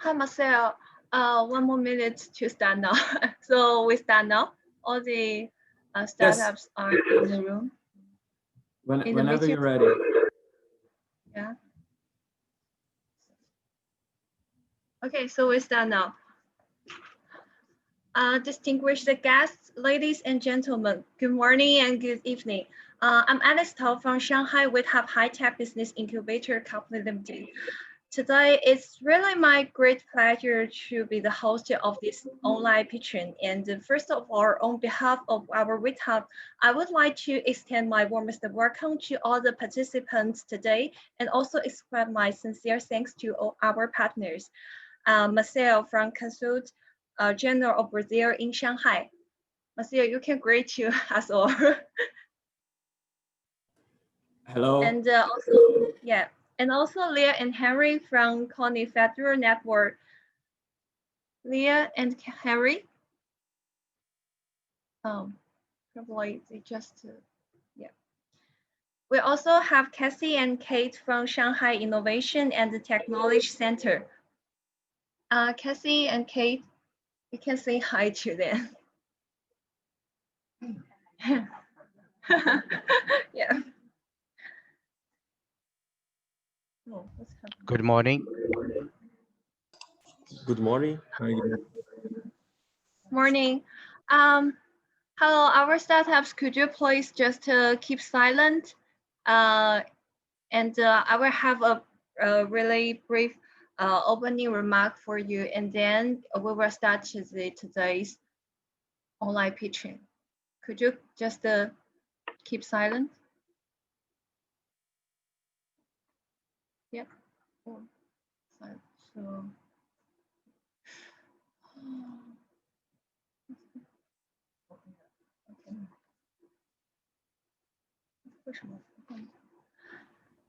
Hi, Marcel. 1 more minute to start now. So we start now. All the startups are in the room. Whenever you're ready. Yeah. Okay, so we start now. Distinguished guests, ladies and gentlemen, good morning and good evening. I'm Alice Tao from Shanghai Withub High-Tech Business Incubator Company Limited. Today, it's really my great pleasure to be the host of this online pitching. And first of all, on behalf of our Withub, I would like to extend my warmest welcome to all the participants today and also express my sincere thanks to all our partners. Marcel from Consulado General of Brazil in Shanghai. Marcel, you can greet you as all. Hello. And also, yeah. And also Leah and Henry from Connie Federal Network. Leah and Henry. Probably they just, yeah. We also have Cassie and Kate from Shanghai Innovation and Technology Center. Cassie and Kate, you can say hi to them. Yeah. Oh, good morning. Good morning. Morning. Hello, our startups. Could you please just keep silent? And I will have a really brief opening remark for you, and then we will start today's online pitching. Could you just keep silent? Yeah. Oh, so.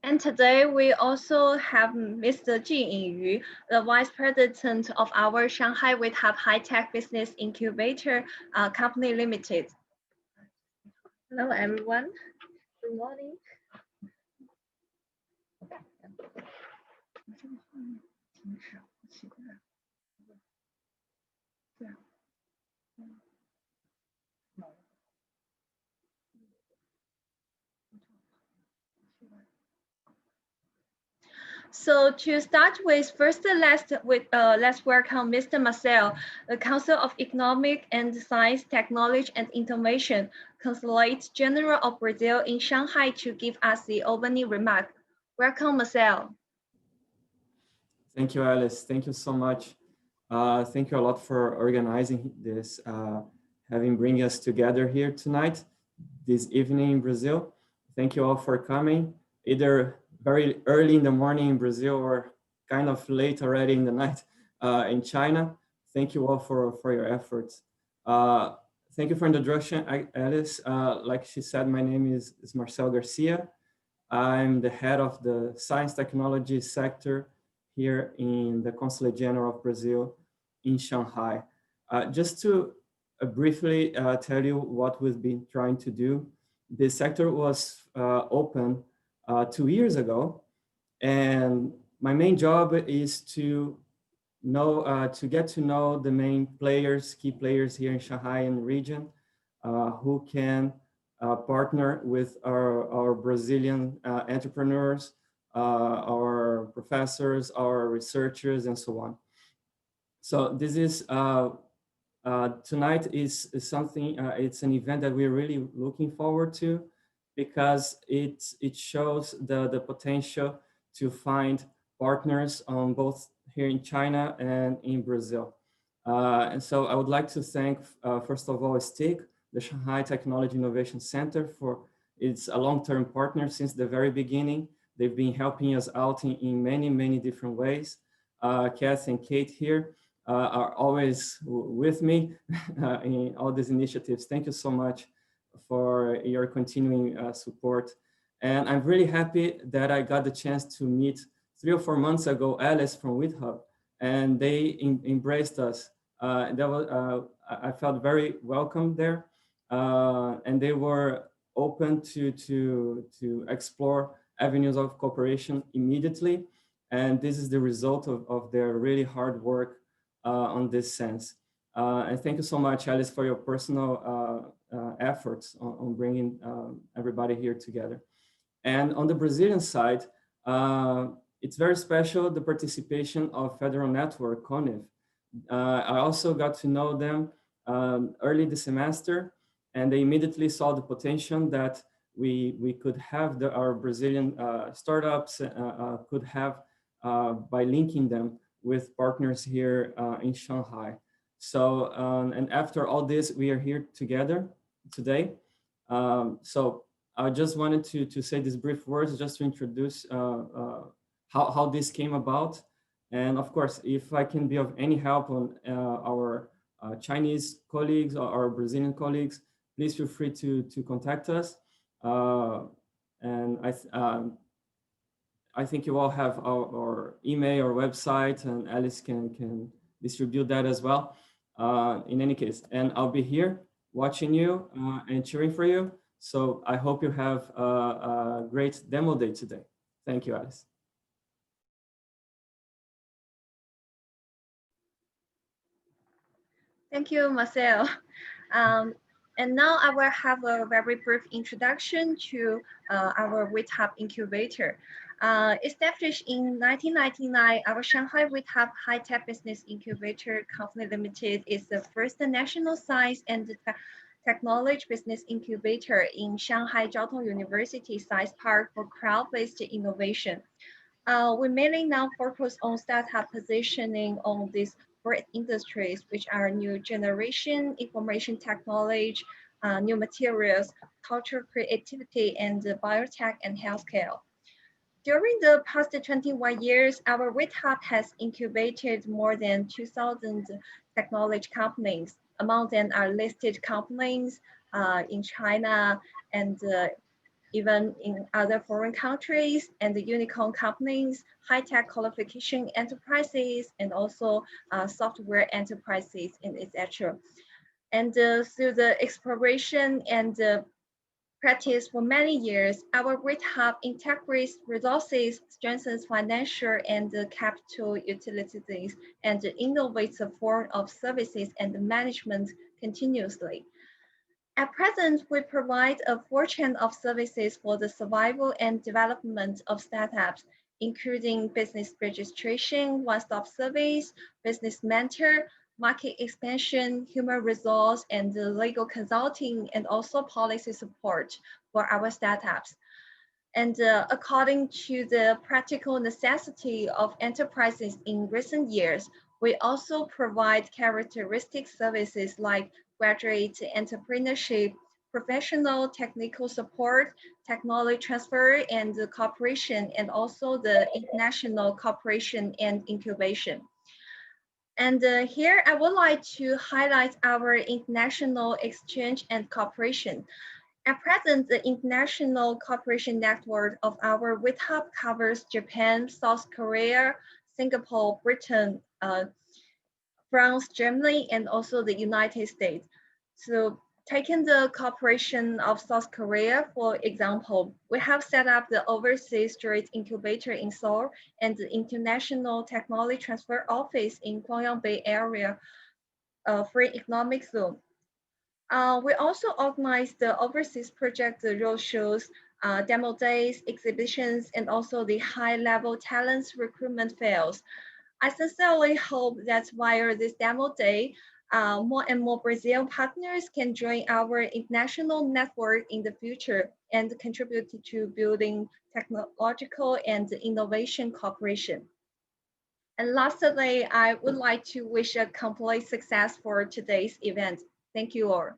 And today we also have Mr. Jin Yinyu, the Vice President of our Shanghai Withub High-Tech Business Incubator Company Limited. Hello, everyone. Good morning. So to start with, first let's welcome Mr. Marcel, the Council of Economic and Science, Technology and Innovation, Consulate General of Brazil in Shanghai, to give us the opening remark. Welcome, Marcel. Thank you, Alice. Thank you so much. Thank you a lot for organizing this, having bring us together here tonight, this evening in Brazil. Thank you all for coming, either very early in the morning in Brazil or kind of late already in the night in China. Thank you all for your efforts. Thank you for the introduction, Alice. Like she said, my name is Marcel Garcia. I'm the head of the science technology sector here in the Consulate General of Brazil in Shanghai. Just to briefly tell you what we've been trying to do. This sector was open 2 years ago, and my main job is to get to know the main players, key players here in Shanghai and region, who can partner with our Brazilian entrepreneurs, our professors, our researchers, and so on. So this is tonight is something. It's an event that we're really looking forward to, because it shows the potential to find partners on both here in China and in Brazil. And so I would like to thank, first of all, STIC, the Shanghai Technology Innovation Center, for its a long-term partner since the very beginning. They've been helping us out in many, many different ways. Cass and Kate here are always with me in all these initiatives. Thank you so much for your continuing support. And I'm really happy that I got the chance to meet 3 or 4 months ago, Alice from Withub, and they embraced us. I felt very welcome there. And they were open to explore avenues of cooperation immediately. And this is the result of their really hard work on this sense. And thank you so much, Alice, for your personal efforts on bringing everybody here together. And on the Brazilian side, it's very special, the participation of Federal Network, CONIF. I also got to know them early this semester, and they immediately saw the potential that we could have our Brazilian startups could have by linking them with partners here in Shanghai. So, and after all this, we are here together today. So I just wanted to say these brief words just to introduce how this came about. And of course, if I can be of any help on our Chinese colleagues or our Brazilian colleagues, please feel free to contact us. And I think you all have our email or website, and Alice can distribute that as well. In any case, and I'll be here watching you and cheering for you. So I hope you have a great demo day today. Thank you, Alice. Thank you, Marcel. And now I will have a very brief introduction to our Withub incubator. Established in 1999, our Shanghai Withub High-Tech Business Incubator Company Limited is the first national science and technology business incubator in Shanghai Jiao Tong University Science Park for crowd-based innovation. We mainly now focus on startup positioning on these great industries, which are new generation, information technology, new materials, cultural creativity, and biotech and healthcare. During the past 21 years, our Withub has incubated more than 2,000 technology companies. Among them are listed companies in China and even in other foreign countries, and the unicorn companies, high-tech qualification enterprises, and also software enterprises, and etc. And through the exploration and practice for many years, our Withub integrates resources, strengthens financial and capital utilities, and innovates a form of services and management continuously. At present, we provide a full chain of services for the survival and development of startups, including business registration, one-stop service, business mentor, market expansion, human resource, and legal consulting, and also policy support for our startups. And according to the practical necessity of enterprises in recent years, we also provide characteristic services like graduate entrepreneurship, professional technical support, technology transfer and cooperation, and also the international cooperation and incubation. And here I would like to highlight our international exchange and cooperation. At present, the international cooperation network of our Withub covers Japan, South Korea, Singapore, Britain, France, Germany, and also the United States. So taking the cooperation of South Korea, for example, we have set up the Overseas Street Incubator in Seoul and the International Technology Transfer Office in Gwangyang Bay Area Free Economic Zone. We also organize the overseas project roadshows, demo days, exhibitions, and also the high-level talents recruitment fairs. I sincerely hope that via this demo day, more and more Brazilian partners can join our international network in the future and contribute to building technological and innovation cooperation. And lastly, I would like to wish a complete success for today's event. Thank you all.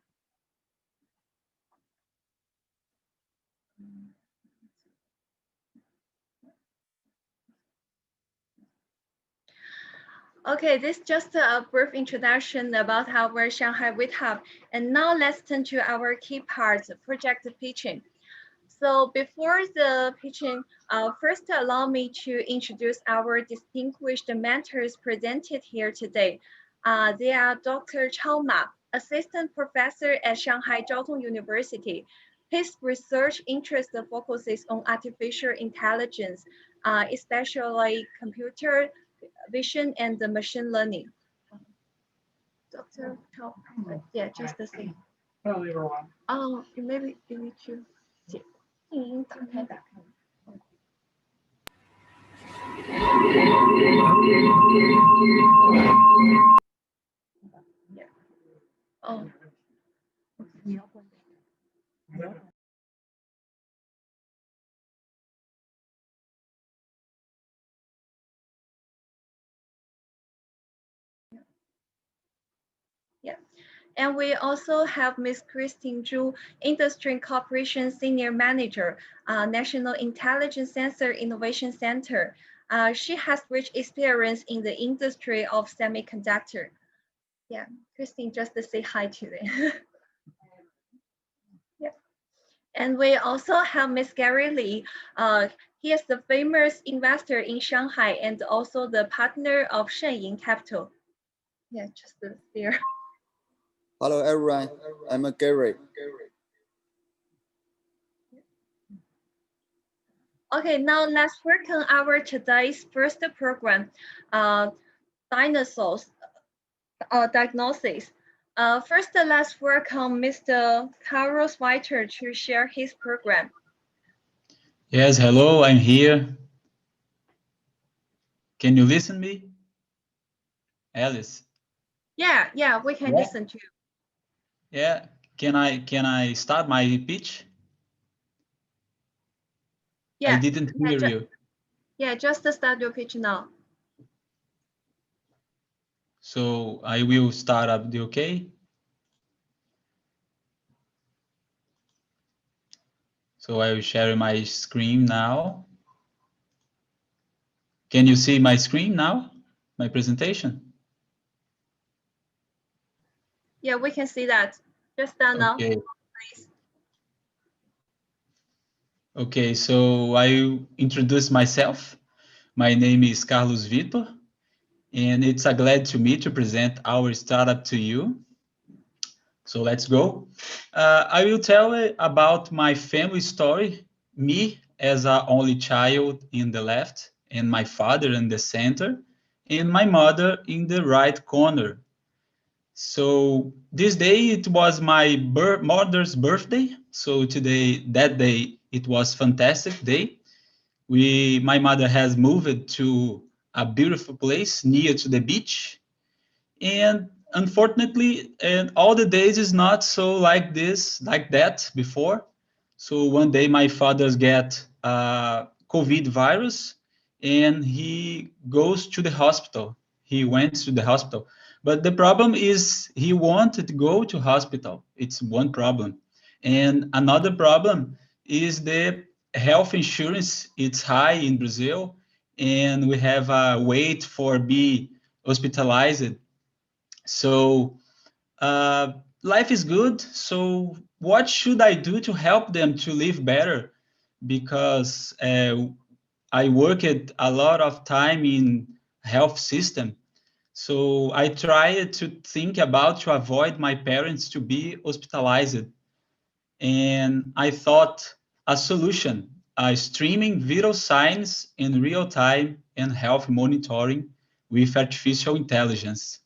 Okay, this is just a brief introduction about our Shanghai Withub. And now let's turn to our key parts, project pitching. So before the pitching, first allow me to introduce our distinguished mentors presented here today. They are Dr. Chao Ma, Assistant Professor at Shanghai Jiao Tong University. His research interest focuses on artificial intelligence, especially computer vision and the machine learning. Dr. Tao, yeah, just the same. Hello, everyone. Oh, maybe you need to. 静音打开。哦。Yeah. And we also have Ms. Christine Zhu, Industry Cooperation Senior Manager, National Intelligence Sensor Innovation Center. She has rich experience in the industry of semiconductor. Yeah, Christine, just to say hi to them. Yeah. And we also have Ms. Gary Lee. He is the famous investor in Shanghai and also the partner of Shenying Capital. Yeah, just there. Hello, everyone. I'm Gary. Okay, now let's work on our today's first program, dinosaurs diagnosis. First, let's work on Mr. Carlos Whiter to share his program. Yes, hello, I'm here. Can you listen me? Alice? Yeah, we can listen to you. Yeah, can I start my pitch? Yeah, I didn't hear you. Yeah, just start your pitch now. So I will start up the okay? So I will share my screen now. Can you see my screen now? My presentation? Yeah, we can see that. Just start now, Okay. please. Okay, so I will introduce myself. My name is Carlos Vitor, and it's a glad to me to present our startup to you. So let's go. I will tell about my family story, me as an only child in the left, and my father in the center, and my mother in the right corner. So this day, it was my mother's birthday. So today, that day, it was fantastic day. My mother has moved to a beautiful place near to the beach. And unfortunately, and all the days is not so like that before. So one day my father's get COVID virus and he goes to the hospital. He went to the hospital. But the problem is he wanted to go to hospital. It's one problem. And another problem is the health insurance. It's high in Brazil and we have a wait for be hospitalized. So life is good. So what should I do to help them to live better? Because I worked a lot of time in health system. So I tried to think about to avoid my parents to be hospitalized. And I thought a solution, streaming vital signs in real time and health monitoring with artificial intelligence.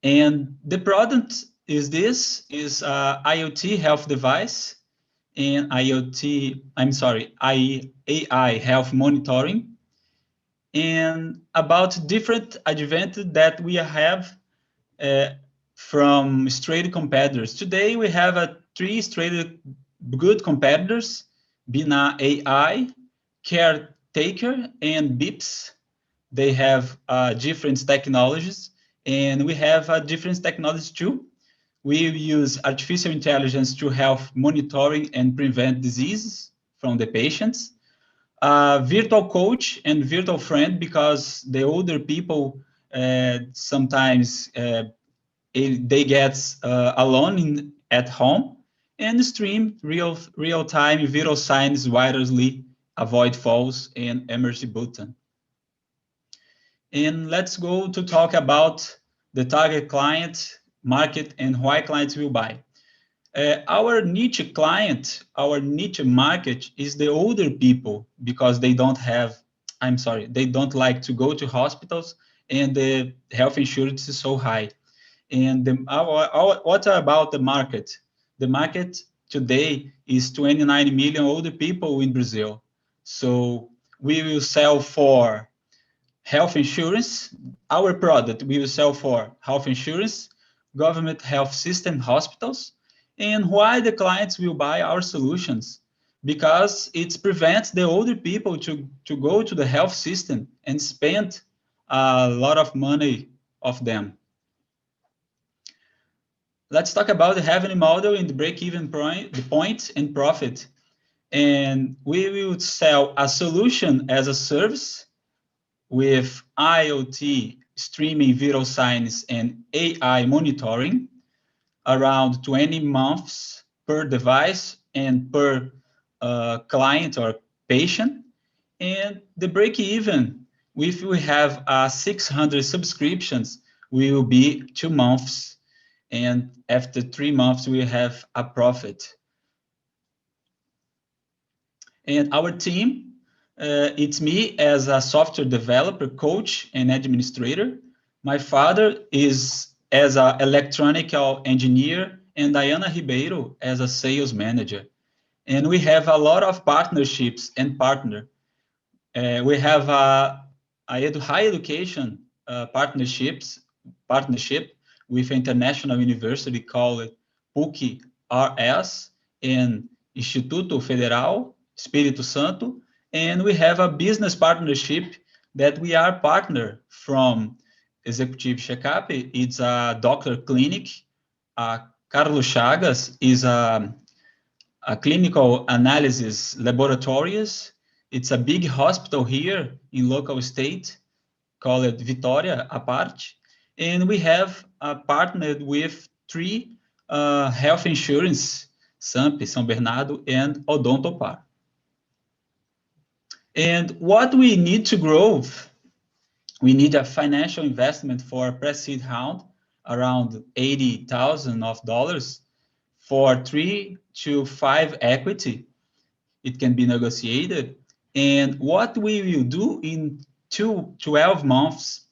And the product is IoT health device and AI health monitoring. And about different advantages that we have from straight competitors. Today we have three straight good competitors, Bina AI, Caretaker, and Bips. They have different technologies. And we have different technologies too. We use artificial intelligence to help monitoring and prevent diseases from the patients. Virtual coach and virtual friend, because the older people sometimes they get alone at home, and stream real-time vital signs wirelessly, avoid falls and emergency button. And let's go to talk about the target client, market, and why clients will buy. Our niche client, our niche market is the older people because they don't like to go to hospitals and the health insurance is so high. And what about the market? The market today is 29 million older people in Brazil. So we will sell for health insurance. Our product we will sell for health insurance, government health system hospitals. And why the clients will buy our solutions? Because it prevents the older people to go to the health system and spend a lot of money of them. Let's talk about the revenue model and the break-even point and profit. And we will sell a solution as a service with IoT, streaming vital signs, and AI monitoring, around 20 months per device and per client or patient. And the break-even, if we have 600 subscriptions, we will be 2 months. And after 3 months, we have a profit. And our team, it's me as a software developer, coach, and administrator. My father is as an electronical engineer, and Diana Ribeiro as a sales manager. And we have a lot of partnerships and partner. We have a high education partnership with international university called PUC-RS and Instituto Federal Espírito Santo. And we have a business partnership that we are partner from Executive Checkup. It's a doctor clinic. Carlos Chagas is a clinical analysis laboratories. It's a big hospital here in local state called Vitória à parte. And we have partnered with 3 health insurance, SAMP, São Bernardo, and Odontopar. And what we need to grow, we need a financial investment for a pre-seed round, around $80,000 for 3 to 5 equity. It can be negotiated. And what we will do in 12 months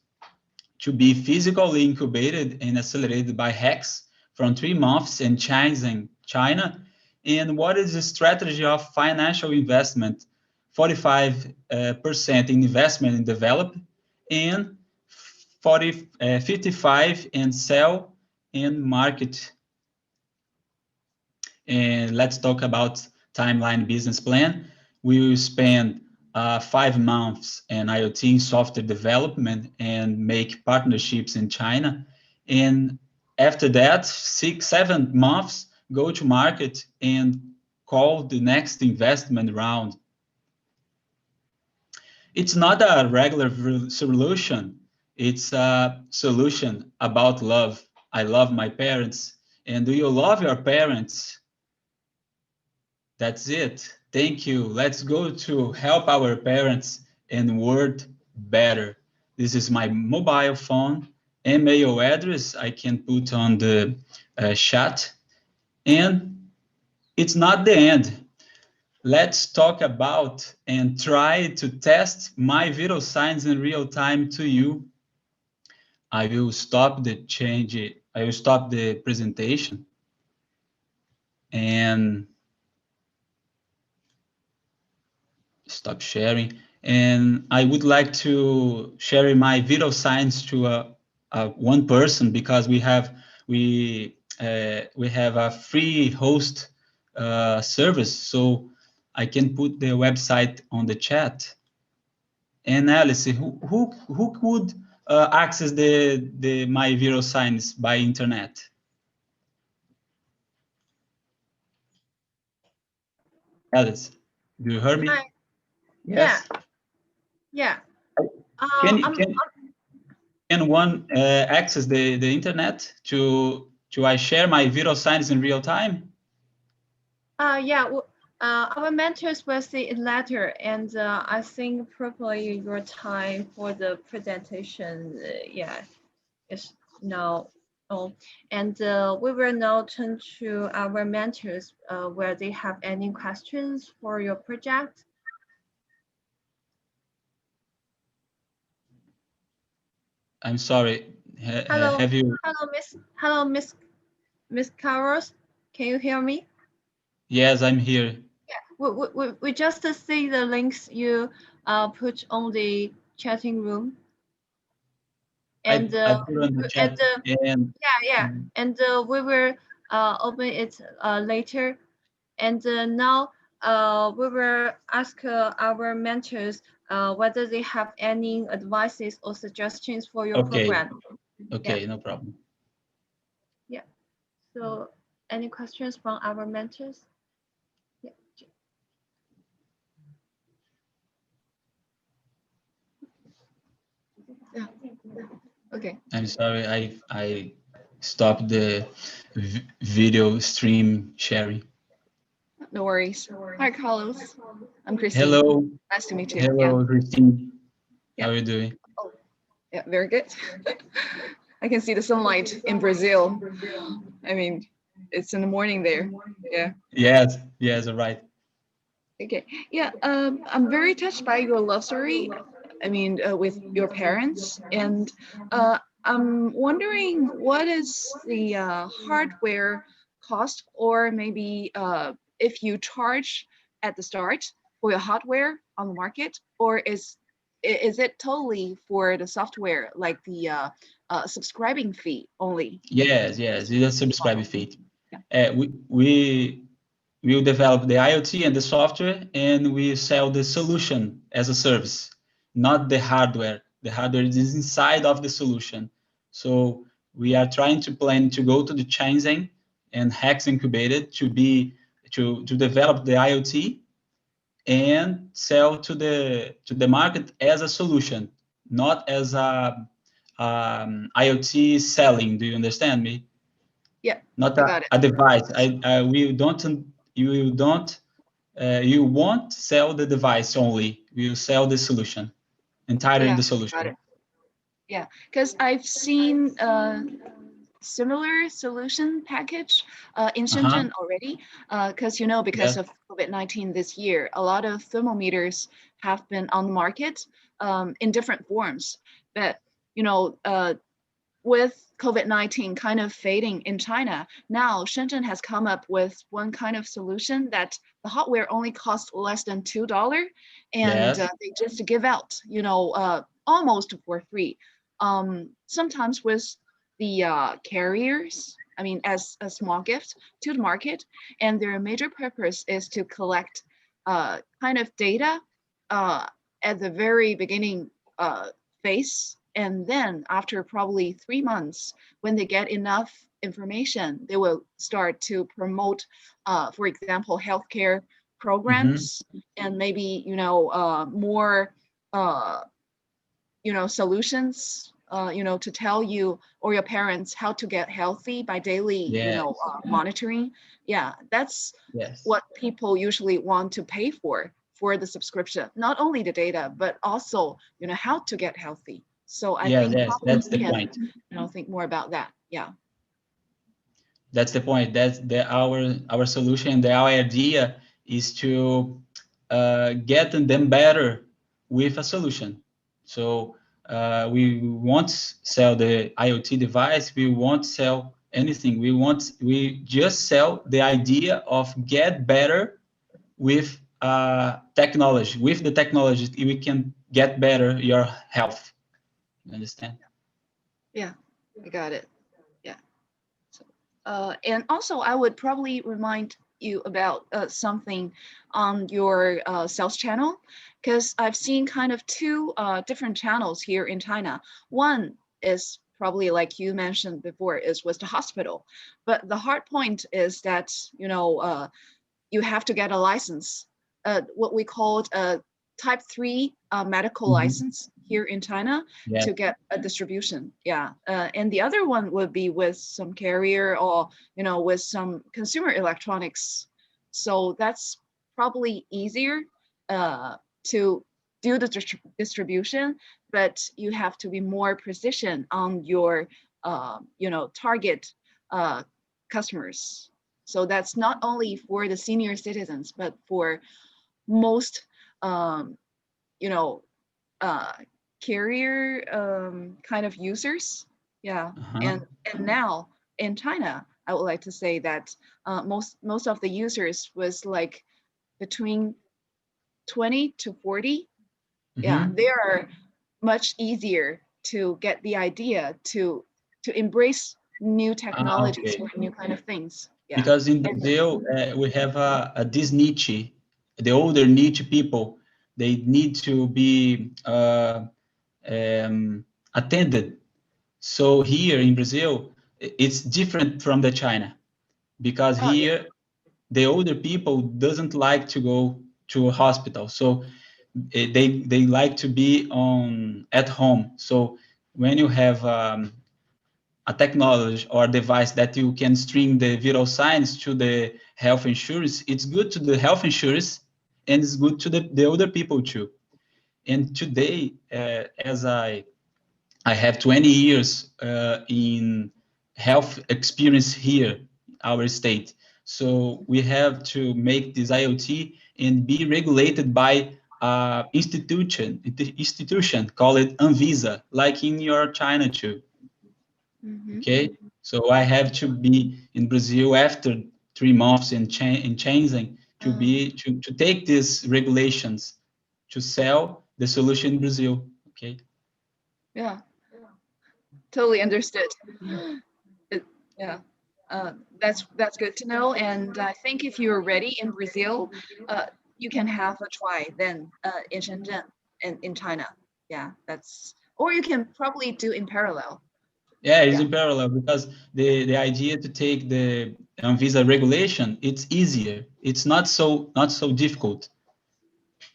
to be physically incubated and accelerated by HEX from 3 months in China. And what is the strategy of financial investment? 45% in investment in develop and 55 in sell and market. And let's talk about timeline business plan. We will spend 5 months in IoT software development and make partnerships in China. And after that, 6-7 months, go to market and call the next investment round. It's not a regular solution. It's a solution about love. I love my parents. And do you love your parents? That's it. Thank you. Let's go to help our parents and world better. This is my mobile phone, email address I can put on the chat. And it's not the end. Let's talk about and try to test my vital signs in real time to you. I will stop the change. I will stop the presentation and stop sharing. And I would like to share my vital signs to one person because we have a free host service, so I can put the website on the chat. And Alice, who could access my viral signs by internet? Alice, do you hear me? Hi. Yes. Yeah. Can one access the internet to I share my viral signs in real time? Yeah. Our mentors will see it later, and I think probably your time for the presentation, yeah, is now Oh, and we will now turn to our mentors where they have any questions for your project. I'm sorry. Hello, Have you? hello, Miss Carlos. Can you hear me? Yes, I'm here. Yeah, we just see the links you put on the chatting room. And I put on the chat and yeah, and we will open it later. And now we will ask our mentors whether they have any advices or suggestions for your okay. program. Okay, Yeah. no problem. Yeah. So any questions from our mentors? Yeah. Yeah. Okay. I'm sorry, I stopped the video stream sharing. No worries. Hi, Carlos. I'm Christine. Hello. Nice to meet you. Hello, Yeah. Christine. Yeah. How are you doing? Oh, yeah, very good. I can see the sunlight in Brazil. I mean, it's in the morning there. Yeah. Yes, yes, all right. Okay. Yeah. I'm very touched by your love story. I mean, with your parents, and I'm wondering what is the hardware cost, or maybe if you charge at the start for your hardware on the market, or is it totally for the software, like the subscribing fee only? Yes, yes, it's a subscribe fee. Yeah. We will develop the IoT and the software, and we sell the solution as a service, not the hardware. The hardware is inside of the solution. So we are trying to plan to go to the Shenzhen and Hex Incubated to develop the IoT and sell to the market as a solution, not as a IoT selling. Do you understand me? Yeah. Not I got it. a device. You won't sell the device only. We will sell the solution, entirely Yeah. the Got solution. it. Yeah, because I've seen similar solution package in Shenzhen already. Because because Yeah. of COVID-19 this year, a lot of thermometers have been on the market in different forms. But with COVID-19 kind of fading in China, now Shenzhen has come up with one kind of solution that the hardware only costs less than $2, and Yes. they just give out, almost for free. Sometimes with the carriers, I mean, as a small gift to the market, and their major purpose is to collect kind of data at the very beginning phase. And then after probably 3 months, when they get enough information, they will start to promote, for example, healthcare programs, and maybe, more, solutions, to tell you or your parents how to get healthy by daily, Yes. Monitoring. Yeah, that's Yes. what people usually want to pay for the subscription, not only the data, but also, how to get healthy. So I think Yes, probably that's we the can, point. think more about that. Yeah. That's the point. That's our solution. Our idea is to get them better with a solution. So we won't sell the IoT device. We won't sell anything. We just sell the idea of get better with technology. With the technology, we can get better your health. You understand? Yeah, I got it. Yeah. So, and also, I would probably remind you about something on your sales channel, because I've seen kind of two different channels here in China. One is probably, like you mentioned before, is with the hospital, but the hard point is that you have to get a license, what we called a type 3 medical license here in China, Yes. to get a distribution. Yeah. And the other one would be with some carrier, or, with some consumer electronics. So that's probably easier to do the distribution, but you have to be more precision on your target customers. So that's not only for the senior citizens, but for most, carrier kind of users. Yeah, and now in China, I would like to say that most of the users was like between 20 to 40. Yeah, they are much easier to get the idea to embrace new technologies or new kind of things. Yeah. Because in Brazil, we have this niche, the older niche people, they need to be attended. So here in Brazil, it's different from the China, because here the older people doesn't like to go to a hospital. So they like to be at home. So when you have a technology or device that you can string the vital signs to the health insurance, it's good to the health insurance and it's good to the older people too. And today, as I have 20 years in health experience here, our state. So we have to make this IoT and be regulated by institution called Anvisa, like in your China too. Okay, so I have to be in Brazil after 3 months in changing to take these regulations to sell the solution in Brazil. Okay. Yeah. Totally understood. That's good to know. And I think if you're ready in Brazil, you can have a try then in Shenzhen and in China. Yeah, or you can probably do in parallel. Yeah, it's in parallel, because the idea to take the Anvisa regulation, it's easier. It's not so difficult.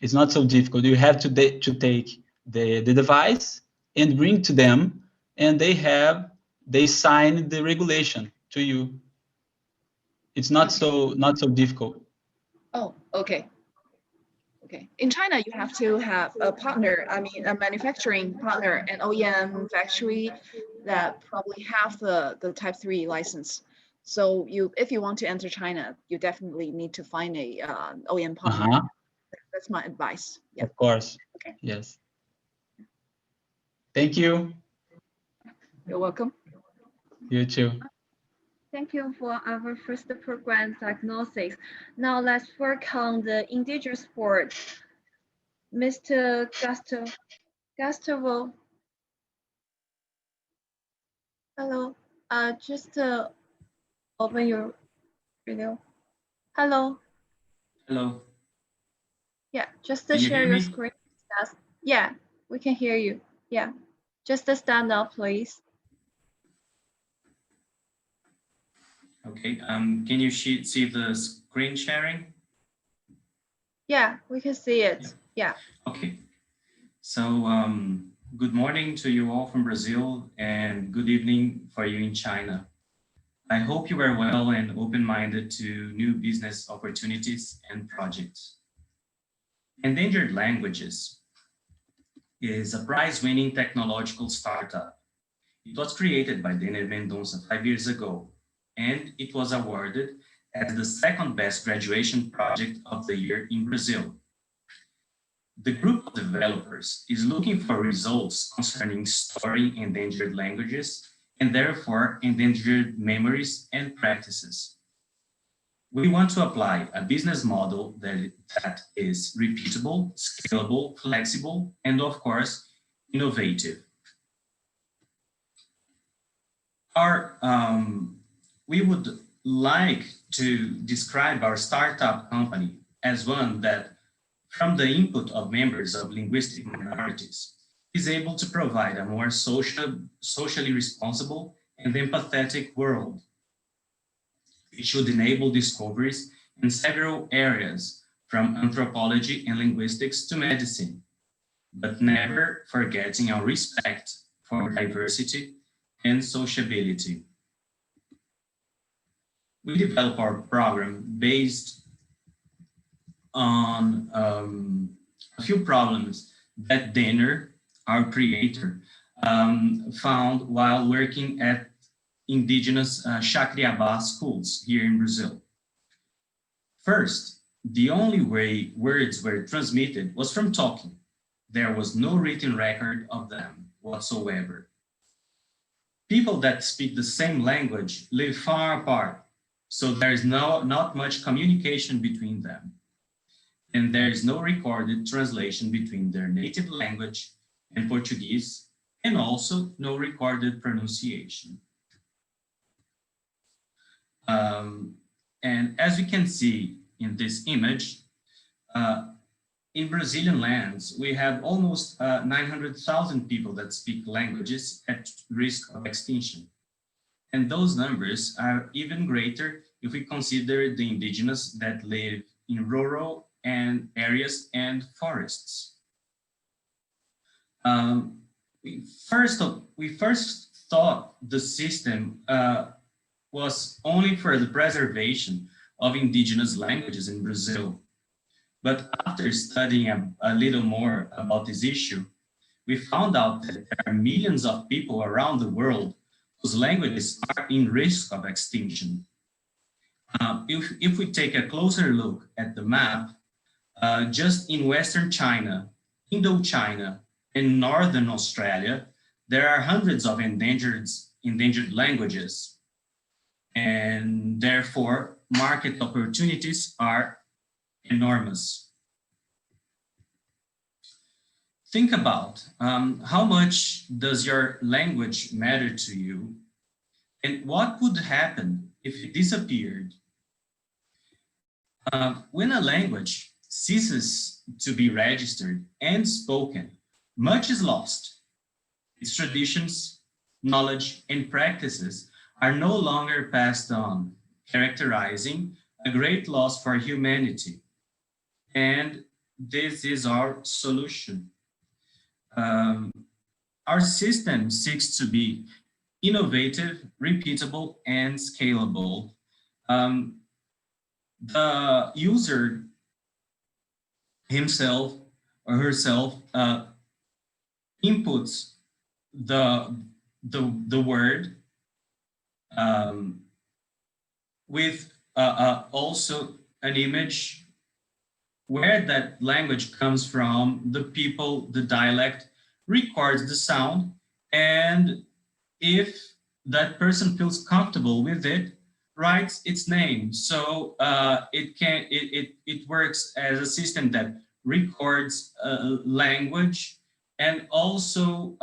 It's not so difficult. You have to take the device and bring to them, and they sign the regulation to you. It's not so difficult. Oh, okay. Okay. In China, you have to have a partner, a manufacturing partner, an OEM factory that probably have the Type 3 license. So if you want to enter China, you definitely need to find a OEM partner. That's my advice. Yeah. Of course. Okay. Yes. Thank you. You're welcome. You too. Thank you for our first program, Diagnosis. Now let's work on the endangered sport. Mr. Gustavo. Hello. Just open your video. Hello. Hello. Yeah, just to share your screen. Yeah, we can hear you. Yeah, just stand up, please. Okay. Can you see the screen sharing? Yeah, we can see it. Yeah. Okay. So good morning to you all from Brazil, and good evening for you in China. I hope you are well and open-minded to new business opportunities and projects. Endangered Languages is a prize-winning technological startup. It was created by Daniel Mendonça 5 years ago, and it was awarded as the second best graduation project of the year in Brazil. The group of developers is looking for results concerning storing endangered languages and therefore endangered memories and practices. We want to apply a business model that is repeatable, scalable, flexible, and of course, innovative. We would like to describe our startup company as one that, from the input of members of linguistic minorities, is able to provide a more socially responsible and empathetic world. It should enable discoveries in several areas, from anthropology and linguistics to medicine, but never forgetting our respect for diversity and sociability. We develop our program based on a few problems that Daniel, our creator, found while working at indigenous Chacriabá schools here in Brazil. First, the only way words were transmitted was from talking. There was no written record of them whatsoever. People that speak the same language live far apart, so there is not much communication between them. And there is no recorded translation between their native language and Portuguese, and also no recorded pronunciation. And as we can see in this image, in Brazilian lands, we have almost 900,000 people that speak languages at risk of extinction. And those numbers are even greater if we consider the indigenous that live in rural areas and forests. We first thought the system was only for the preservation of indigenous languages in Brazil. But after studying a little more about this issue, we found out that there are millions of people around the world whose languages are in risk of extinction. If we take a closer look at the map, just in Western China, Indochina, and Northern Australia, there are hundreds of endangered languages. And therefore, market opportunities are enormous. Think about how much does your language matter to you, and what would happen if it disappeared? When a language ceases to be registered and spoken, much is lost. Its traditions, knowledge, and practices are no longer passed on, characterizing a great loss for humanity. And this is our solution. Our system seeks to be innovative, repeatable, and scalable. The user himself or herself inputs the word with also an image where that language comes from, the people, the dialect, records the sound, and if that person feels comfortable with it, writes its name. So it works as a system that records language and also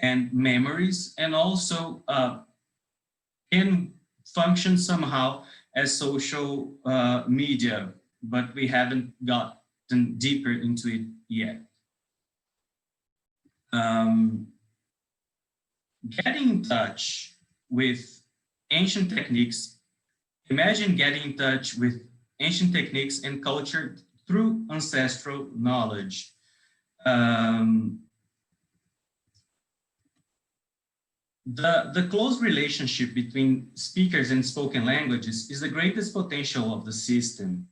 and memories, and also can function somehow as social media, but we haven't gotten deeper into it yet. Getting in touch with ancient techniques. Imagine getting in touch with ancient techniques and culture through ancestral knowledge. The close relationship between speakers and spoken languages is the greatest potential of the system.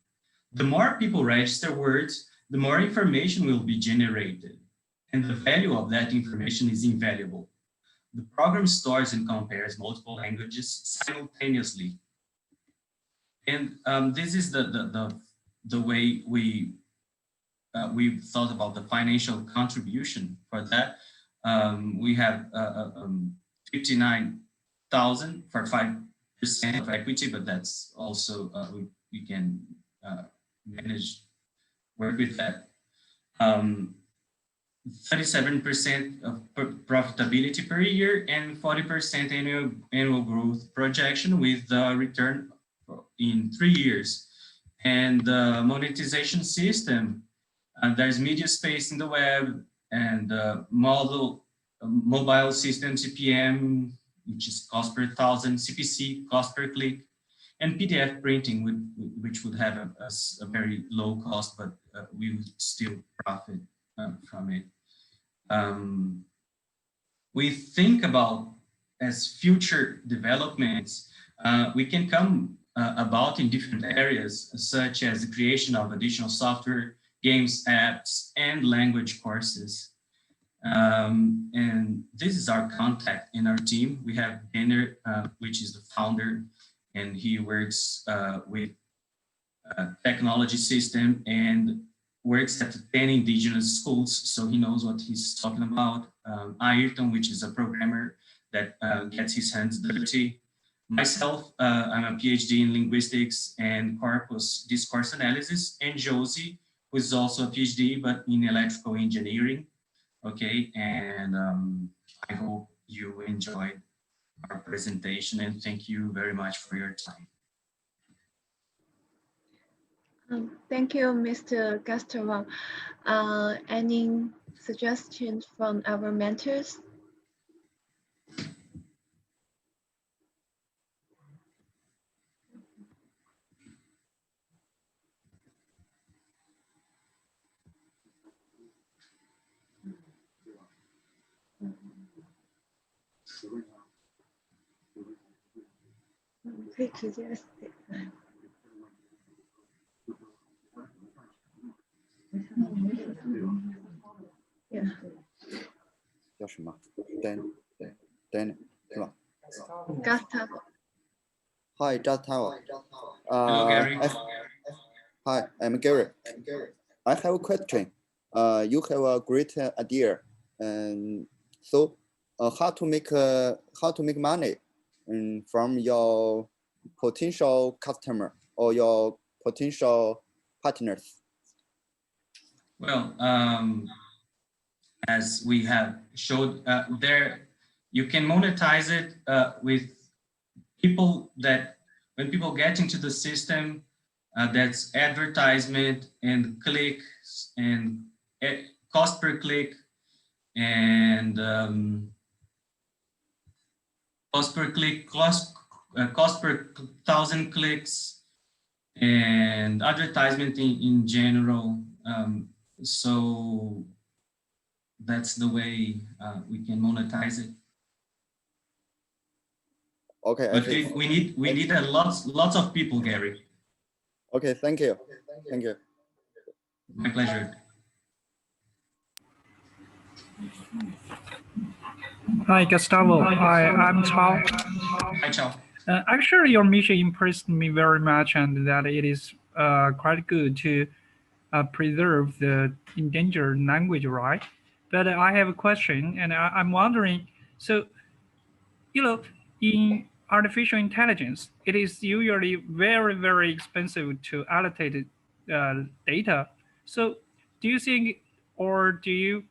The more people register words, the more information will be generated, and the value of that information is invaluable. The program stores and compares multiple languages simultaneously. And this is the way we thought about the financial contribution for that. We have 59,000 for 5% of equity, but that's also, we can work with that. 37% of profitability per year and 40% annual growth projection with the return in 3 years. And the monetization system, there's media space in the web, and mobile system CPM, which is cost per thousand, CPC, cost per click, and PDF printing, which would have a very low cost, but we would still profit from it. We think about as future developments, we can come about in different areas, such as the creation of additional software, games, apps, and language courses. And this is our contact in our team. We have Benner, which is the founder, and he works with technology system and works at 10 indigenous schools, so he knows what he's talking about. Ayrton, which is a programmer that gets his hands dirty. Myself, I'm a PhD in linguistics and discourse analysis, and Josie, who is also a PhD, but in electrical engineering. Okay, and I hope you enjoyed our presentation, and thank you very much for your time. Thank you, Mr. Gastelum. Any suggestions from our mentors? Yeah. 叫什么 ？Dan 是吧 Gustavo.？Hi, Gustavo. Hello, Gary. Hi, I'm Gary. I have a question. You have a great idea, and so how to make money from your potential customer or your potential partners? Well, as we have showed there, you can monetize it with people that when people get into the system, that's advertisement and clicks and cost per click and cost per click, cost per 1,000 clicks and advertisement in general. So that's the way we can monetize it. Okay, but we need a lots of people, Gary. Okay, thank you. Thank you. My pleasure. Hi, Gustavo. I'm Chao. Hi, Chao. Actually, your mission impressed me very much, and that it is quite good to preserve the endangered language, right? But I have a question, and I'm wondering, so, in artificial intelligence, it is usually very, very expensive to allocate data. So do you think, or do you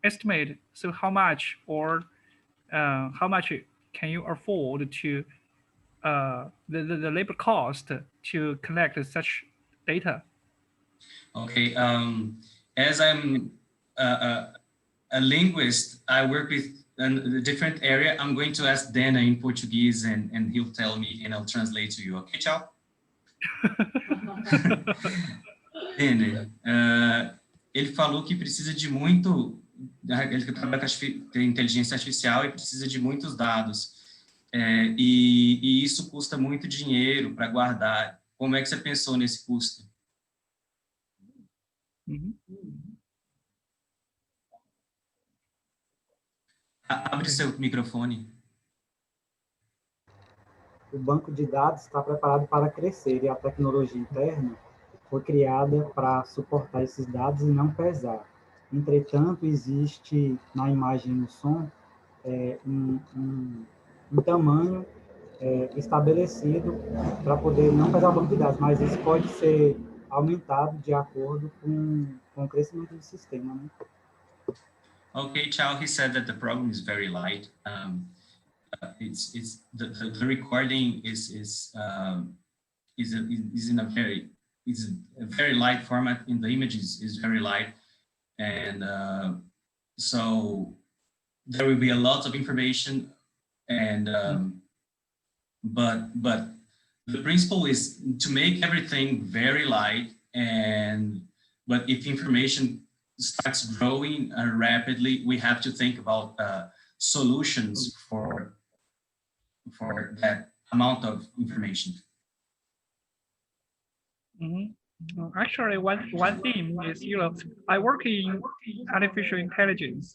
estimate, so how much can you afford to the labor cost to collect such data? Okay, as I'm a linguist, I work with a different area. I'm going to ask Dana in Portuguese and he'll tell me and I'll translate to you. Okay, Chao? Dana, ele falou que precisa de muito, ele trabalha com inteligência artificial e precisa de muitos dados. E isso custa muito dinheiro para guardar. Como é que você pensou nesse custo? Abre seu microfone. O banco de dados está preparado para crescer e a tecnologia interna foi criada para suportar esses dados e não pesar. Entretanto, existe na imagem e no som um tamanho estabelecido para poder não pesar o banco de dados, mas isso pode ser aumentado de acordo com o crescimento do sistema, né? Okay, Chao, he said that the program is very light. The recording is in a very light format. In the images is very light, and so there will be a lot of information, and but the principle is to make everything very light, but if information starts growing rapidly, we have to think about solutions for that amount of information. Actually, one thing is, I work in artificial intelligence.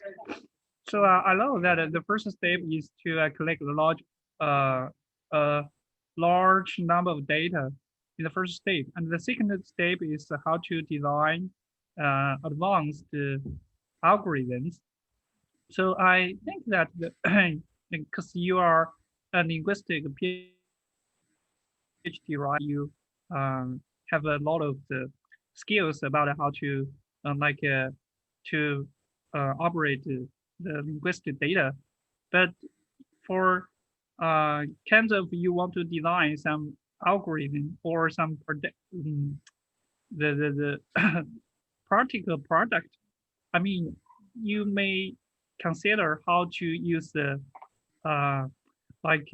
So I know that the first step is to collect a large number of data in the first step, and the second step is how to design advanced algorithms. So I think that because you are a linguistic PhD, right? You have a lot of the skills about how to to operate the linguistic data. But for kinds of you want to design some algorithm or some the particular product, I mean, you may consider how to use the like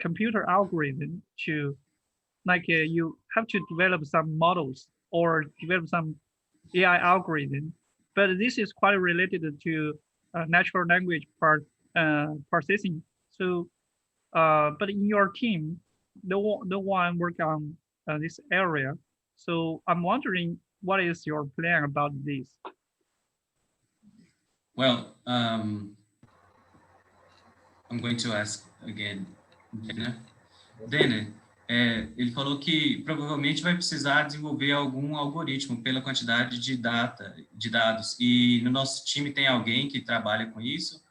computer algorithm to you have to develop some models or develop some AI algorithm, but this is quite related to natural language processing. So, but in your team, no one work on this area. So I'm wondering, what is your plan about this? Well, I'm going to ask again, Dana, ele falou que provavelmente vai precisar desenvolver algum algoritmo pela quantidade de dados. E no nosso time tem alguém que trabalha com isso?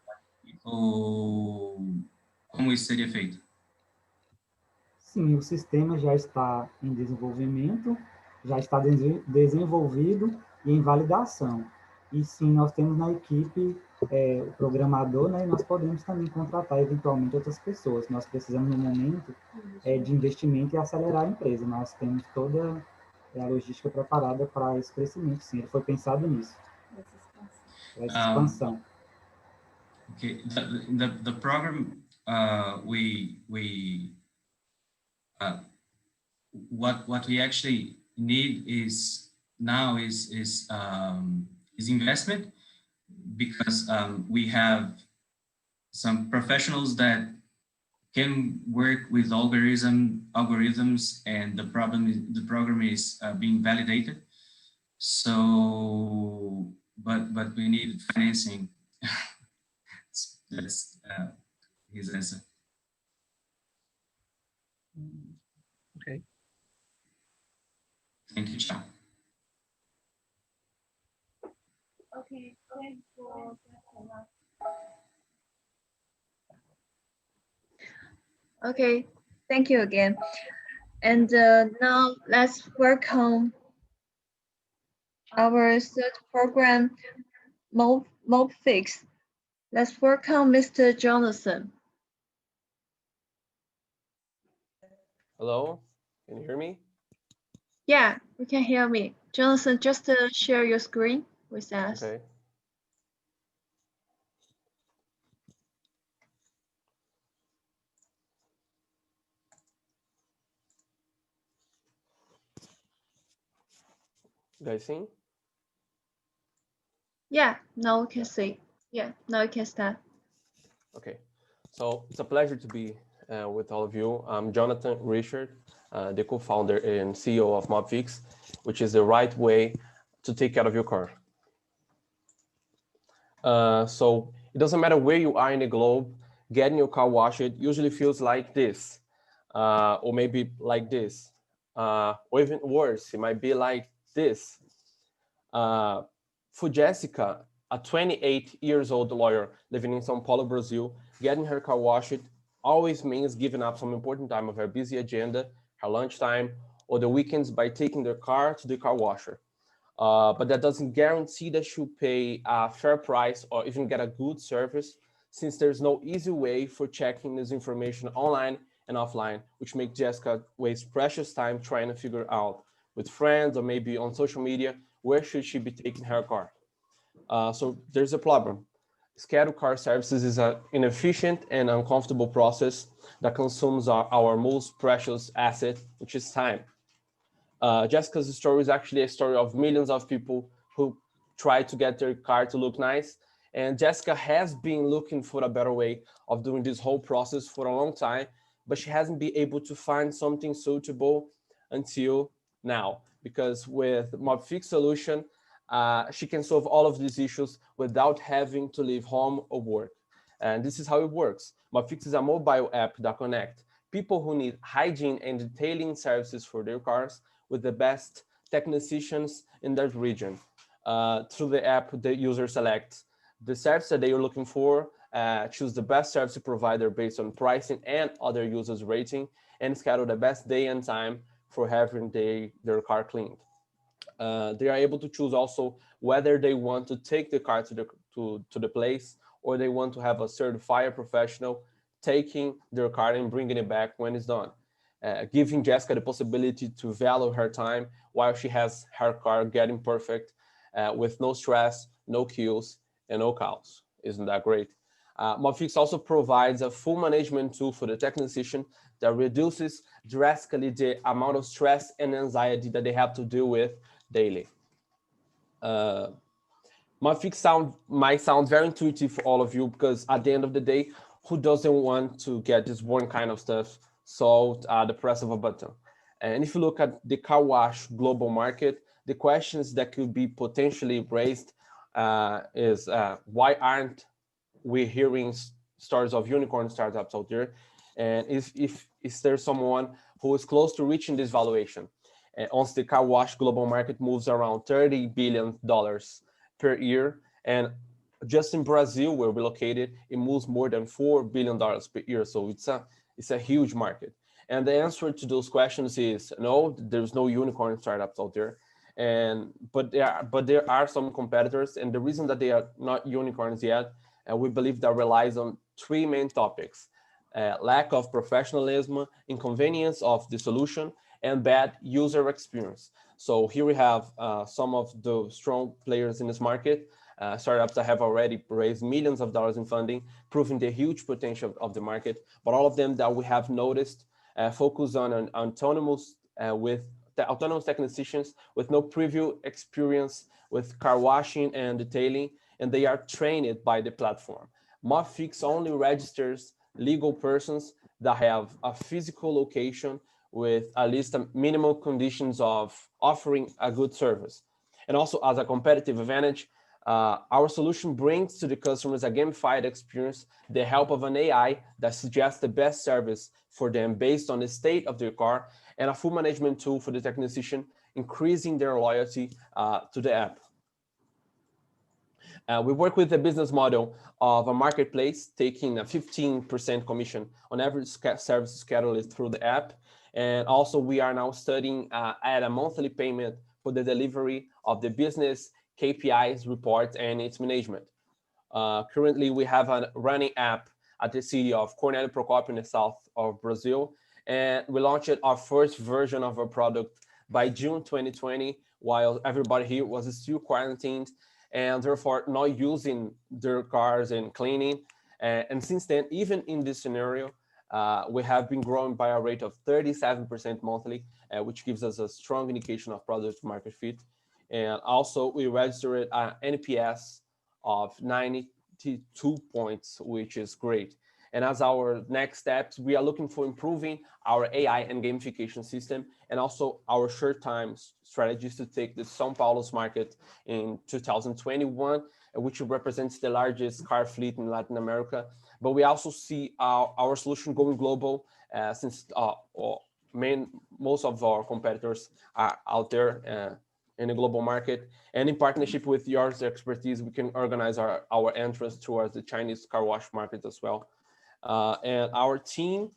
Ou como isso seria feito? Sim, o sistema já está em desenvolvimento, já está desenvolvido e em validação. E sim, nós temos na equipe o programador, né, e nós podemos também contratar eventualmente outras pessoas. Nós precisamos, no momento, de investimento e acelerar a empresa. Nós temos toda a logística preparada para esse crescimento, sim. Ele foi pensado nisso, para essa expansão. Okay, the program what we actually need is investment, because we have some professionals that can work with algorithms, and the program is being validated. So, but we need financing. That's his answer. Okay. Thank you, John. Okay, thanks for that. Okay, thank you again. And now let's work on our third program, mob fix. Let's work on Mr. Jonathan. Hello, can you hear me? Yeah, we can hear me. Jonathan, just share your screen with us. Okay. You guys see? Yeah, now we can see. Yeah, now we can start. Okay, so it's a pleasure to be with all of you. I'm Jonathan Richard, the co-founder and CEO of MobFix, which is the right way to take care of your car. So it doesn't matter where you are in the globe, getting your car washed usually feels like this, or maybe like this, or even worse, it might be like this. For Jessica, a 28-year-old lawyer living in São Paulo, Brazil, getting her car washed always means giving up some important time of her busy agenda, her lunchtime, or the weekends by taking their car to the car washer. But that doesn't guarantee that she'll pay a fair price or even get a good service, since there's no easy way for checking this information online and offline, which makes Jessica waste precious time trying to figure out with friends or maybe on social media, where should she be taking her car? So there's a problem. Scheduled car services is an inefficient and uncomfortable process that consumes our most precious asset, which is time. Jessica's story is actually a story of millions of people who try to get their car to look nice. And Jessica has been looking for a better way of doing this whole process for a long time, but she hasn't been able to find something suitable until now, because with Mobfix solution, she can solve all of these issues without having to leave home or work. And this is how it works. Mobfix is a mobile app that connects people who need hygiene and detailing services for their cars with the best technicians in that region. Through the app, the user selects the service that they are looking for, choose the best service provider based on pricing and other users' rating, and schedule the best day and time for having their car cleaned. They are able to choose also whether they want to take the car to the place, or they want to have a certified professional taking their car and bringing it back when it's done, giving Jessica the possibility to value her time while she has her car getting perfect with no stress, no queues, and no calls. Isn't that great? Mobfix also provides a full management tool for the technician that reduces drastically the amount of stress and anxiety that they have to deal with daily. Mobfix might sound very intuitive for all of you, because at the end of the day, who doesn't want to get this boring kind of stuff solved at the press of a button? And if you look at the car wash global market, the questions that could be potentially raised is why aren't we hearing stories of unicorn startups out there? And is there someone who is close to reaching this valuation? Once the car wash global market moves around $30 billion per year, and just in Brazil, where we're located, it moves more than $4 billion per year. So it's a huge market. And the answer to those questions is no, there's no unicorn startups out there. But there are some competitors, and the reason that they are not unicorns yet, we believe that relies on three main topics: lack of professionalism, inconvenience of the solution, and bad user experience. So here we have some of the strong players in this market, startups that have already raised millions of dollars in funding, proving the huge potential of the market. But all of them that we have noticed focus on an autonomous autonomous technicians with no previous experience with car washing and detailing, and they are trained by the platform. Mobfix only registers legal persons that have a physical location with at least a minimal conditions of offering a good service. And also, as a competitive advantage, our solution brings to the customers a gamified experience, the help of an AI that suggests the best service for them based on the state of their car, and a full management tool for the technician, increasing their loyalty to the app. We work with the business model of a marketplace, taking a 15% commission on every service scheduled through the app. And also we are now studying at a monthly payment for the delivery of the business KPIs, reports, and its management. Currently, we have a running app at the city of Coronel Procópio in the south of Brazil. And we launched our first version of our product by June 2020, while everybody here was still quarantined and therefore not using their cars and cleaning. And since then, even in this scenario, we have been growing by a rate of 37% monthly, which gives us a strong indication of product market fit. And also we registered an NPS of 92 points, which is great. And as our next steps, we are looking for improving our AI and gamification system, and also our short time strategies to take the São Paulo's market in 2021, which represents the largest car fleet in Latin America. But we also see our solution going global, since most of our competitors are out there in the global market. And in partnership with your expertise, we can organize our entrance towards the Chinese car wash market as well. And our team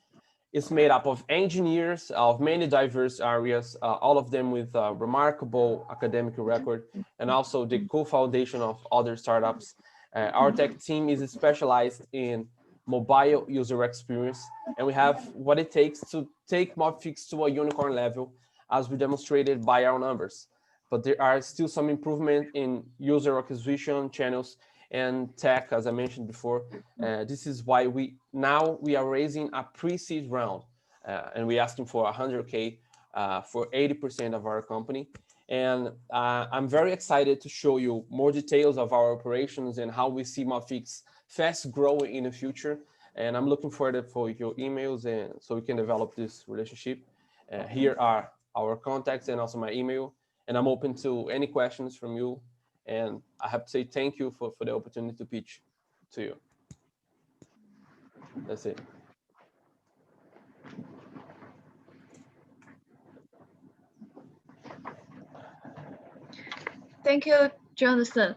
is made up of engineers of many diverse areas, all of them with a remarkable academic record, and also the co-foundation of other startups. Our tech team is specialized in mobile user experience, and we have what it takes to take Mobfix to a unicorn level, as we demonstrated by our numbers. But there are still some improvement in user acquisition channels and tech, as I mentioned before. This is why we are raising a pre-seed round, and we're asking for 100K for 80% of our company. And I'm very excited to show you more details of our operations and how we see Mobfix fast growing in the future. And I'm looking forward for your emails, and so we can develop this relationship. Here are our contacts and also my email. And I'm open to any questions from you. And I have to say thank you for the opportunity to pitch to you. That's it. Thank you, Jonathan.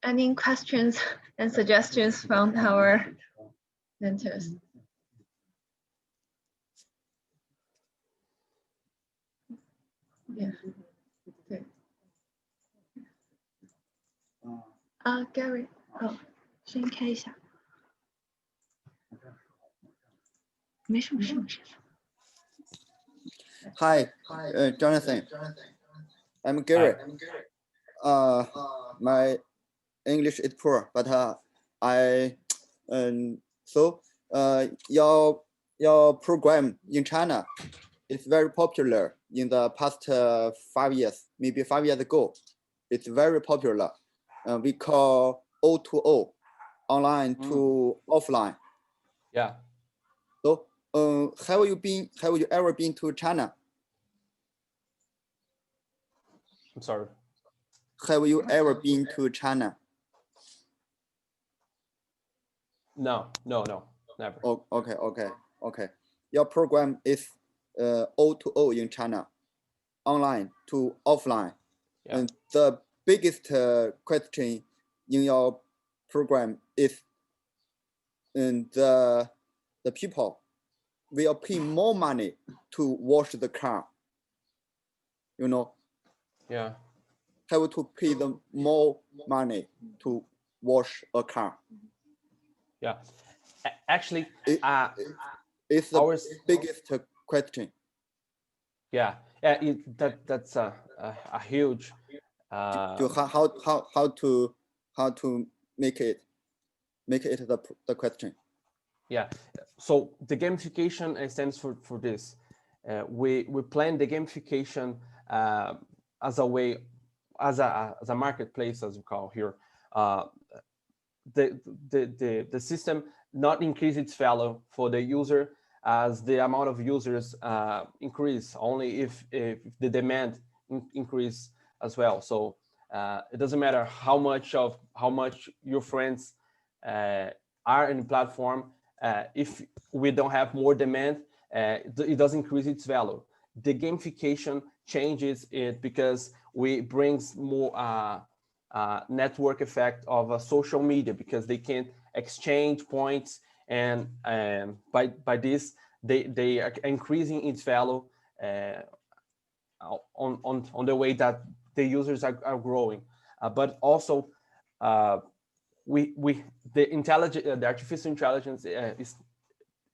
Any questions and suggestions from our mentors? Yeah. Okay. Gary, 声音开一下。没事没事没事。Hi, Jonathan. I'm Gary. My English is poor, but your program in China is very popular in the past 5 years, maybe 5 years ago. It's very popular. We call O2O, online to offline. Yeah. So, have you ever been to China? I'm sorry. Have you ever been to China? No, never. Oh, okay. Your program is O2O in China, online to offline. Yeah. And the biggest question in your program is the people will pay more money to wash the car. You know? Yeah. Have to pay them more money to wash a car. Yeah. Actually, it's the biggest question. Yeah. That's a huge. How to make it the question. Yeah. So the gamification stands for this. We plan the gamification as a way, as a marketplace, as we call here. The system not increase its value for the user as the amount of users increase, only if the demand increase as well. So it doesn't matter how much your friends are in the platform. If we don't have more demand, it doesn't increase its value. The gamification changes it because we brings more network effect of social media, because they can exchange points, and by this they are increasing its value on the way that the users are growing. But also the artificial intelligence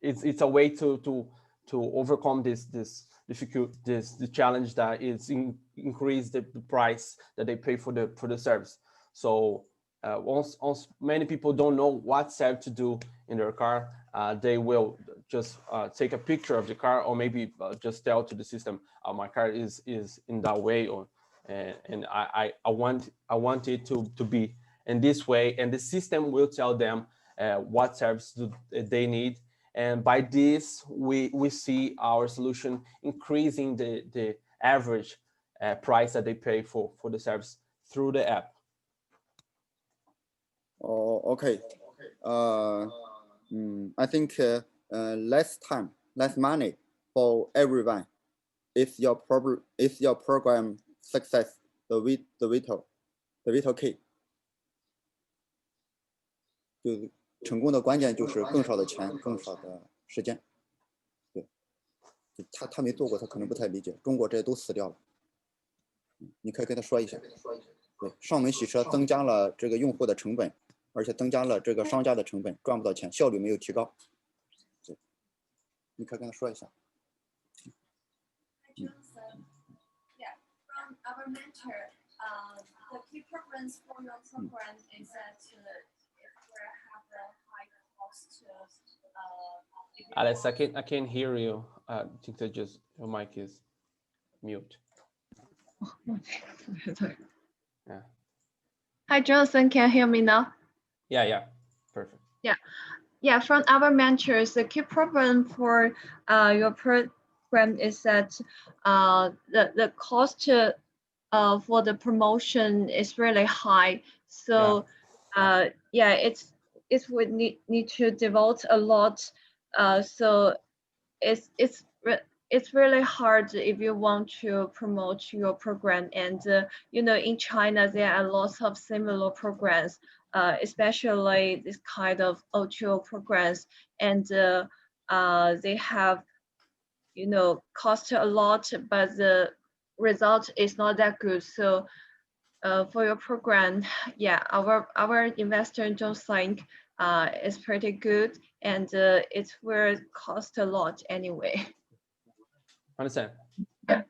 it's a way to overcome the challenge that is increase the price that they pay for the service. So once many people don't know what service to do in their car, they will just take a picture of the car, or maybe just tell to the system, my car is in that way, or and I want it to be in this way, and the system will tell them what service they need. And by this, we see our solution increasing the average price that they pay for the service through the app. Oh, okay. I think less time, less money for everyone. If your program success, the vital key. 就成功的关键就是更少的钱，更少的时间。对，他没做过，他可能不太理解。中国这些都死掉了，你可以跟他说一下。对，上门洗车增加了这个用户的成本，而且增加了这个商家的成本，赚不到钱，效率没有提高。对，你可以跟他说一下。Yeah, from our mentor, the key preference for your program is that Alex, I can't hear you. I think that just your mic is mute. Yeah. Hi, Jonathan. Can you hear me now? Yeah. Perfect. Yeah. From our mentors, the key problem for your program is that the cost for the promotion is really high. So yeah, it's would need to devote a lot. So it's really hard if you want to promote your program. And you know, in China there are lots of similar programs, especially this kind of O2O programs, and they have, you know, cost a lot, but the result is not that good. So for your program, yeah, our investor don't think it's pretty good, and it will cost a lot anyway. Understand. Yeah.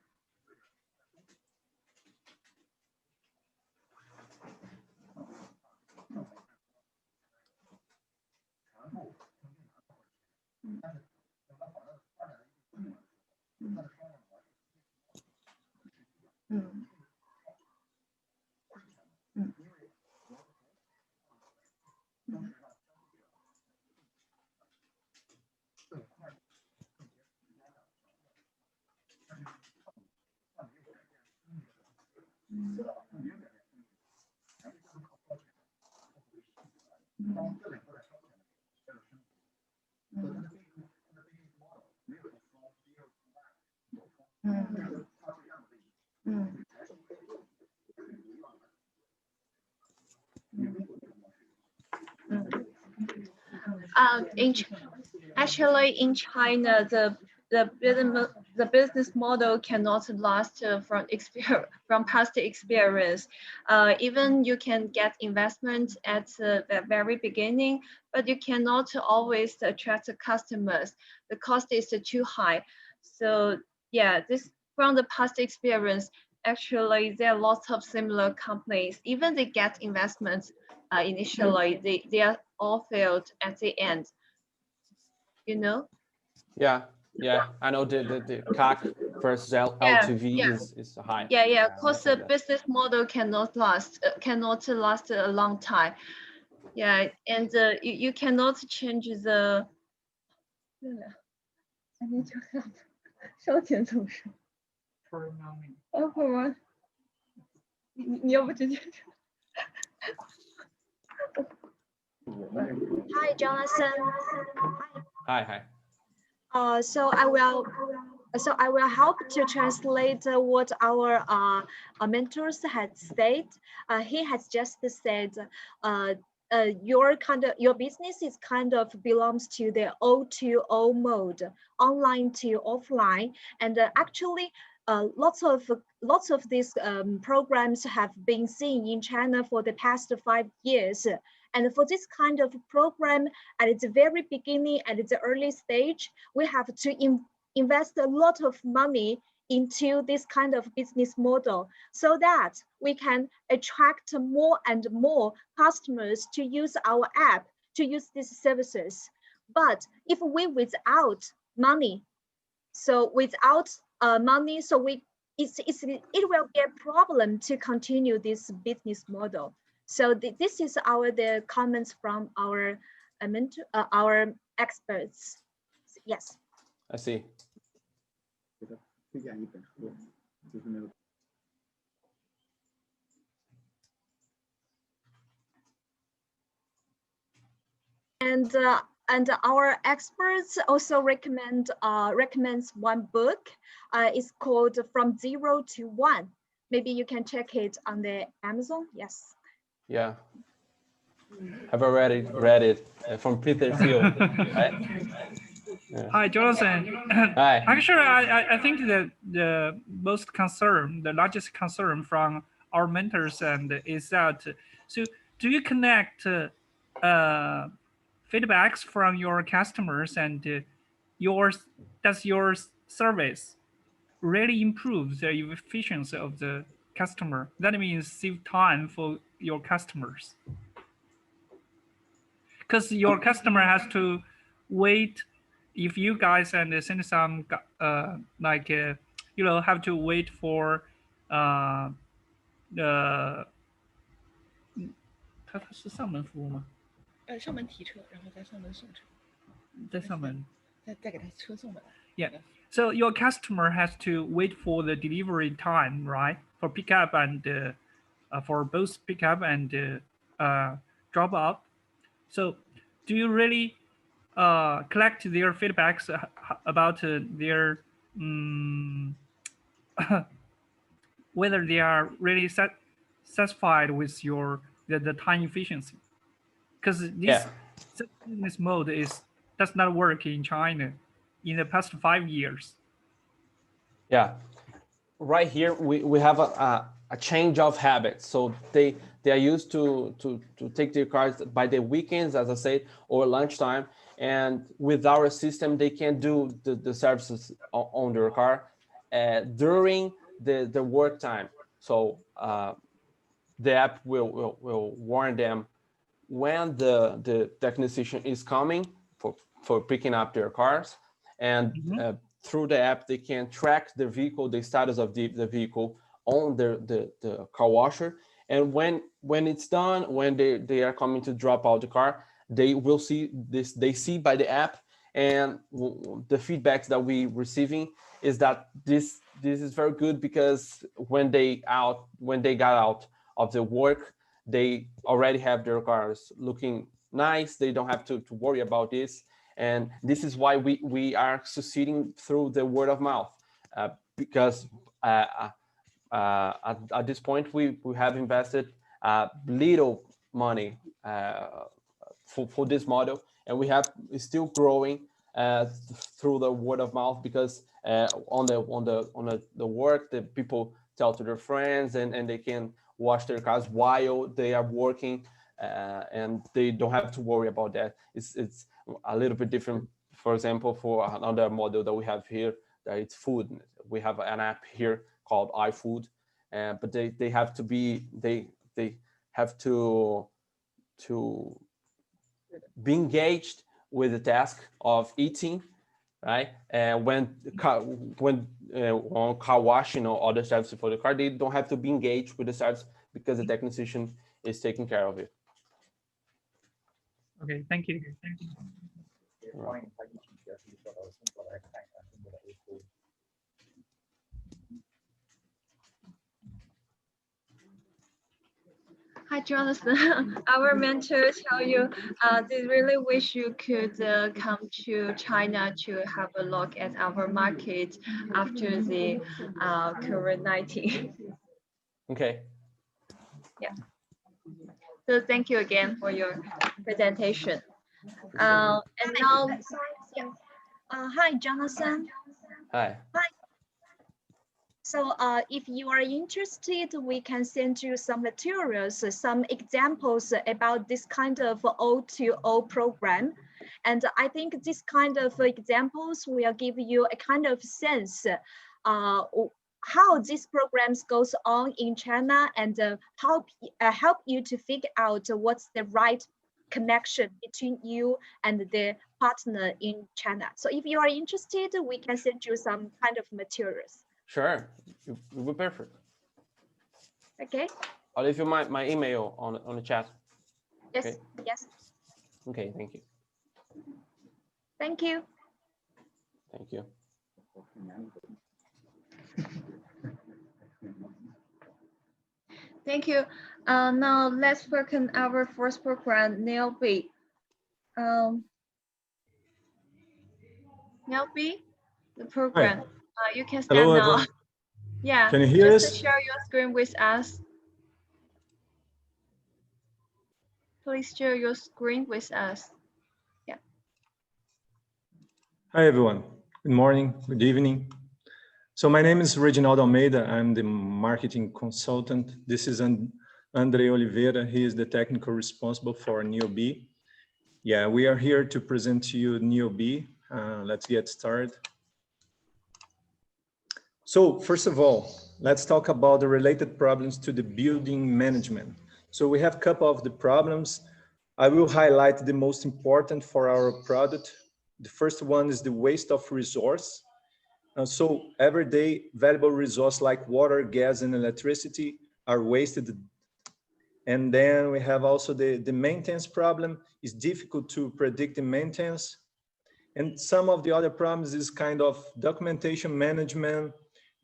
Actually, in China, the business model cannot last from past experience. Even you can get investment at the very beginning, but you cannot always attract the customers. The cost is too high. So yeah, this from the past experience. Actually, there are lots of similar companies. Even they get investments initially, they are all failed at the end. You know? Yeah, I know the CAC versus LTV is high. Yeah, because the business model cannot last a long time. Yeah, and you cannot change the. I need your help. 烧钱怎么说？ 你要不直接？ Hi, Jonathan. Hi. So I will help to translate what our mentors had said. He has just said, your business is kind of belongs to the O2O mode, online to offline, and actually. Lots of these programs have been seen in China for the past 5 years. And for this kind of program, at the very beginning, at the early stage, we have to invest a lot of money into this kind of business model so that we can attract more and more customers to use our app, to use these services. But if we without money, so it will be a problem to continue this business model. So this is the comments from our experts. Yes. I see. And our experts also recommends one book. It's called From Zero to One. Maybe you can check it on the Amazon. Yes. Yeah. I've already read it from Peter Thiel. Right? Yeah. Hi, Jonathan. Hi. Actually, I think that the largest concern from our mentors is that, so do you connect feedbacks from your customers and does your service really improve the efficiency of the customer? That means save time for your customers. Because your customer has to wait. If you guys send some have to wait for the 它是上门服务吗？上门提车，然后在上门送车。在上门。再给他车送过来。Yeah. So your customer has to wait for the delivery time, right? For pickup and for both pickup and drop off. So do you really collect their feedbacks about their whether they are really satisfied with the time efficiency? Because this business mode does not work in China in the past 5 years. Yeah, right here we have a change of habits. So they are used to take their cars by the weekends, as I said, or lunchtime. And with our system, they can do the services on their car during the work time. So the app will warn them when the technician is coming for picking up their cars. And through the app, they can track the vehicle, the status of the vehicle on the car washer. And when it's done, when they are coming to drop out the car, they will see this, they see by the app. And the feedbacks that we receiving is that this is very good, because when they got out of the work, they already have their cars looking nice. They don't have to worry about this. And this is why we are succeeding through the word of mouth, because at this point we have invested little money for this model, and we have still growing through the word of mouth, because on the work, the people tell to their friends, and they can wash their cars while they are working, and they don't have to worry about that. It's a little bit different, for example, for another model that we have here, that it's food. We have an app here called iFood, but they have to be they have to be engaged with the task of eating, right? And when on car washing or other services for the car, they don't have to be engaged with the service, because the technician is taking care of it. Okay, thank you. Hi, Jonathan. Our mentors tell you they really wish you could come to China to have a look at our market after the COVID-19. Okay. Yeah. So thank you again for your presentation. And now, hi, Jonathan. Hi. Hi. So if you are interested, we can send you some materials, some examples about this kind of O2O program. And I think this kind of examples will give you a kind of sense how these programs goes on in China, and help you to figure out what's the right connection between you and the partner in China. So if you are interested, we can send you some kind of materials. Sure, it will be perfect. Okay. I'll leave you my email on the chat. Yes. Okay. Yes. Okay, thank you. Thank you. Thank you. Thank you. Now let's work on our first program, neob. neob, the program. You can start Hello, now. everyone. Yeah. Can you hear just us? to share your screen with us. Please share your screen with us. Yeah. Hi, everyone. Good morning, good evening. So my name is Reginaldo Almeida. I'm the marketing consultant. This is Andre Oliveira. He is the technical responsible for neob. Yeah, we are here to present to you neob. Let's get started. So first of all, let's talk about the related problems to the building management. So we have a couple of the problems. I will highlight the most important for our product. The first one is the waste of resource. So every day, valuable resources like water, gas, and electricity are wasted. And then we have also the maintenance problem. It's difficult to predict the maintenance. And some of the other problems is kind of documentation management,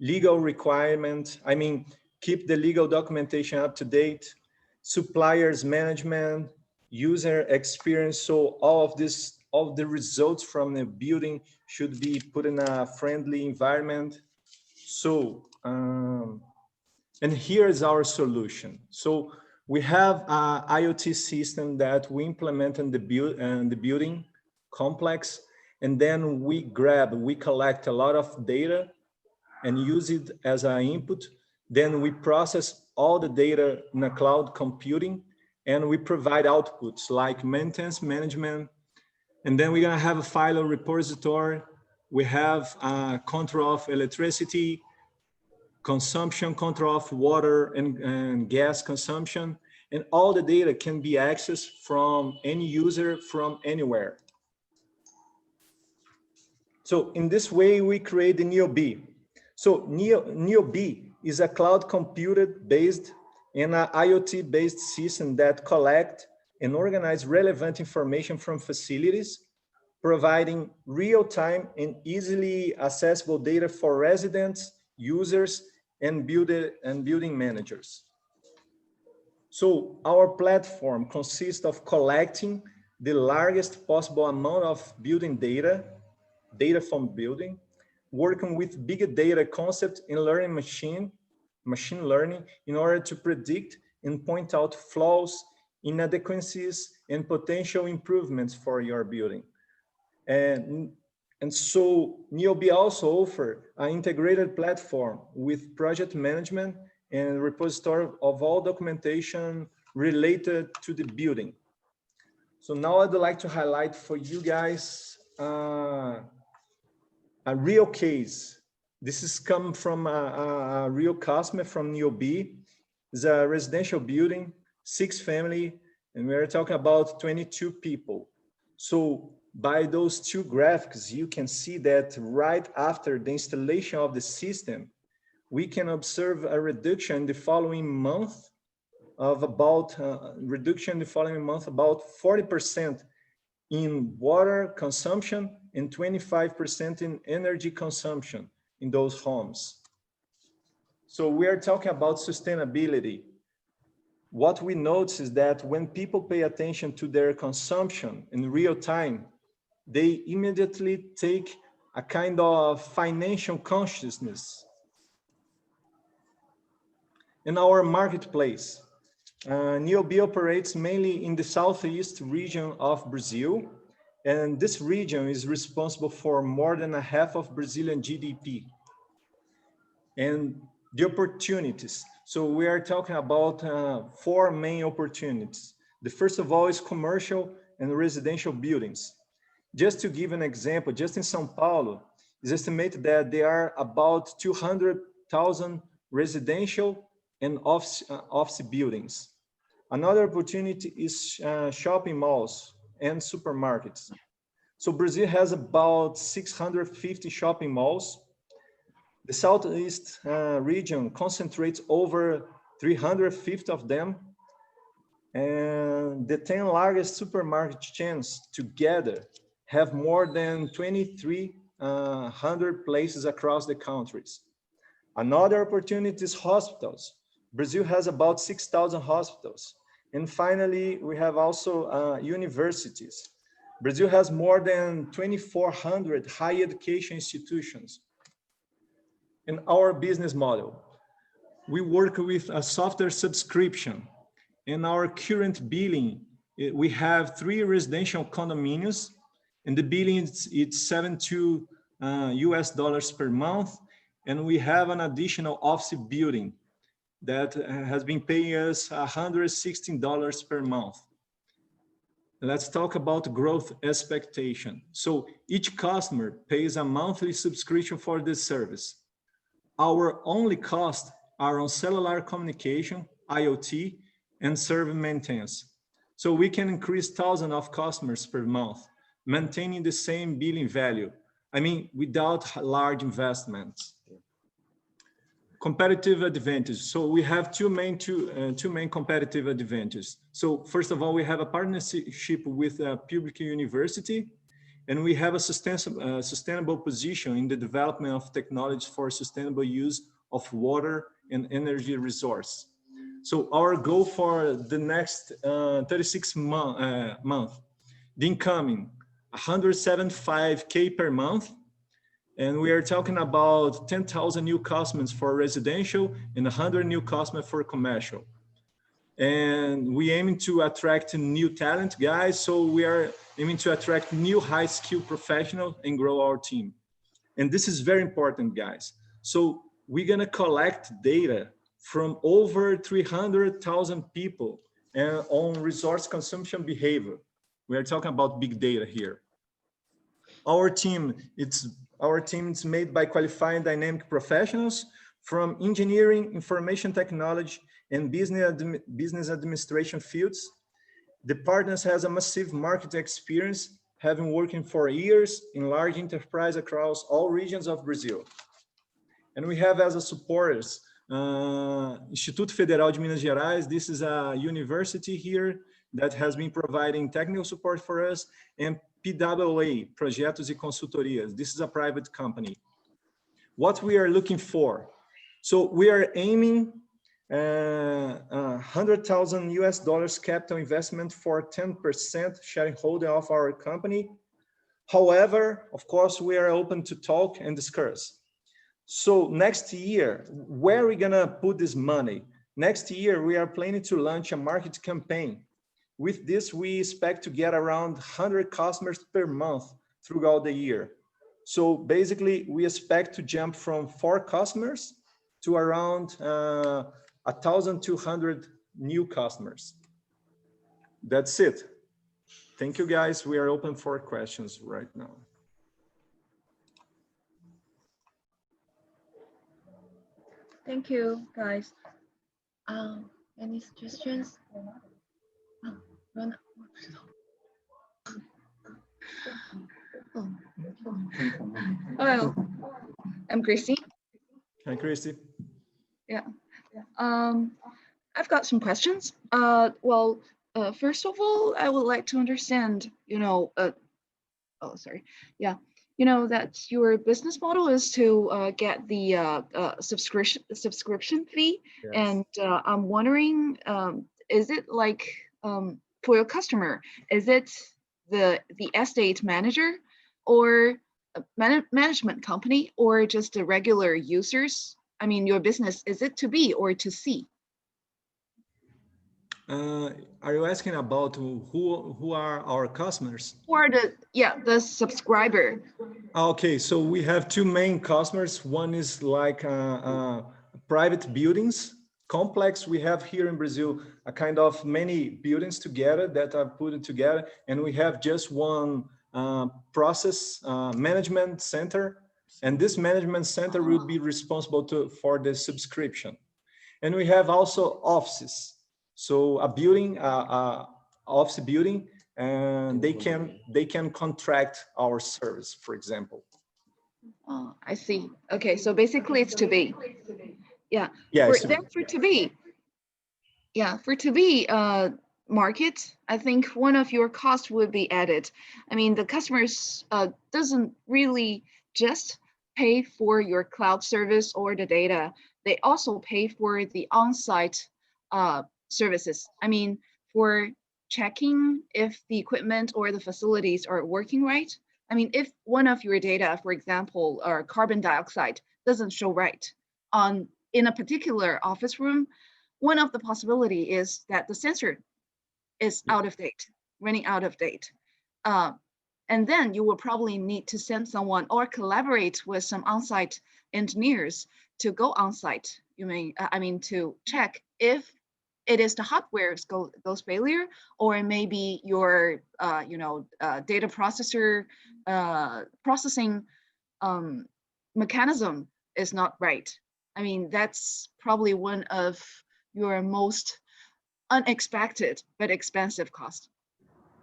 legal requirement. I mean, keep the legal documentation up to date, suppliers management, user experience. So all of this, all the results from the building should be put in a friendly environment. So, and here is our solution. So we have an IoT system that we implement in the building complex, and then we collect a lot of data and use it as an input. Then we process all the data in a cloud computing, and we provide outputs like maintenance management. And then we're gonna have a file repository. We have control of electricity, consumption, control of water and gas consumption, and all the data can be accessed from any user from anywhere. So in this way, we create the neob. So neob is a cloud computed based and an IoT based system that collect and organize relevant information from facilities, providing real-time and easily accessible data for residents, users, and building managers. So our platform consists of collecting the largest possible amount of building data from building, working with big data concept and learning machine learning in order to predict and point out flaws, inadequacies, and potential improvements for your building. And so neob also offer an integrated platform with project management and repository of all documentation related to the building. So now I'd like to highlight for you guys a real case. This is come from a real customer from neob. It's a residential building, 6 family, and we're talking about 22 people. So by those 2 graphics, you can see that right after the installation of the system, we can observe a reduction in the following month of about reduction in the following month about 40% in water consumption and 25% in energy consumption in those homes. So we are talking about sustainability. What we notice is that when people pay attention to their consumption in real time, they immediately take a kind of financial consciousness. In our marketplace, neob operates mainly in the southeast region of Brazil, and this region is responsible for more than half of Brazilian GDP. And the opportunities. So we are talking about 4 main opportunities. The first of all is commercial and residential buildings. Just to give an example, just in São Paulo, it's estimated that there are about 200,000 residential and office buildings. Another opportunity is shopping malls and supermarkets. So Brazil has about 650 shopping malls. The southeast region concentrates over 350 of them. And the 10 largest supermarket chains together have more than 2,300 places across the countries. Another opportunity is hospitals. Brazil has about 6,000 hospitals. And finally, we have also universities. Brazil has more than 2,400 higher education institutions. In our business model, we work with a software subscription. In our current billing, we have 3 residential condominiums, and the billing it's $72 US per month, and we have an additional office building that has been paying us $116 per month. Let's talk about growth expectation. So each customer pays a monthly subscription for this service. Our only costs are on cellular communication, IoT, and server maintenance. So we can increase thousands of customers per month, maintaining the same billing value. I mean, without large investments. Competitive advantages. So we have two main competitive advantages. So first of all, we have a partnership with a public university, and we have a sustainable position in the development of technologies for sustainable use of water and energy resource. So our goal for the next 36 month, the incoming 175K per month, and we are talking about 10,000 new customers for residential and 100 new customers for commercial. And we aiming to attract new talent, guys. So we are aiming to attract new high-skilled professionals and grow our team. And this is very important, guys. So we're gonna collect data from over 300,000 people and on resource consumption behavior. We are talking about big data here. Our team is made by qualified dynamic professionals from engineering, information technology, and business administration fields. The partners has a massive market experience, having working for years in large enterprise across all regions of Brazil. And we have as a supporters, Instituto Federal de Minas Gerais. This is a university here that has been providing technical support for us, and PWA, Projetos e Consultorias. This is a private company. What we are looking for. So we are aiming $100,000 capital investment for 10% shareholder of our company. However, of course, we are open to talk and discuss. So next year, where are we gonna put this money? Next year, we are planning to launch a market campaign. With this, we expect to get around 100 customers per month throughout the year. So basically, we expect to jump from 4 customers to around 1,200 new customers. That's it. Thank you, guys. We are open for questions right now. Thank you, guys. Any suggestions? Hello, I'm Christy. Hi, Christy. Yeah. I've got some questions. First of all, I would like to understand, that your business model is to get the subscription fee. Yes. And I'm wondering, is it like for your customer, is it the estate manager or a management company or just the regular users? I mean, your business, is it to B or to C? Are you asking about who are our customers? Or the subscriber. Okay, so we have 2 main customers. One is like private buildings, complex. We have here in Brazil a kind of many buildings together that are put together, and we have just one process management center. And this management center will be responsible for the subscription. And we have also offices. So a building, office building, and they can contract our service, for example. Oh, I see. Okay, so basically it's to be. Yeah. Yeah. For to be market, I think one of your costs would be added. I mean, the customers doesn't really just pay for your cloud service or the data. They also pay for the on-site services. I mean, for checking if the equipment or the facilities are working right. I mean, if one of your data, for example, or carbon dioxide doesn't show right in a particular office room, one of the possibility is that the sensor is out of date, running out of date. And then you will probably need to send someone or collaborate with some on-site engineers to go on-site. To check if it is the hardware goes failure, or maybe your data processor processing mechanism is not right. I mean, that's probably one of your most unexpected but expensive cost.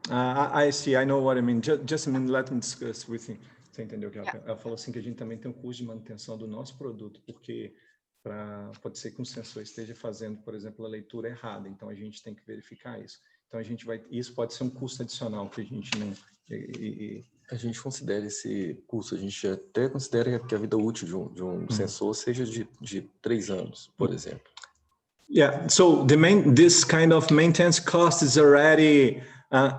I see. I know what I mean. Just a minute, let me discuss with you. Você entendeu que ela falou assim, que a gente também tem um custo de manutenção do nosso produto, porque pode ser que um sensor esteja fazendo, por exemplo, a leitura errada. Então a gente tem que verificar isso. Então isso pode ser um custo adicional que a gente não. a gente considera esse curso, a gente até considera que a vida útil de um sensor seja de 3 anos, por exemplo. Yeah, so this kind of maintenance cost is already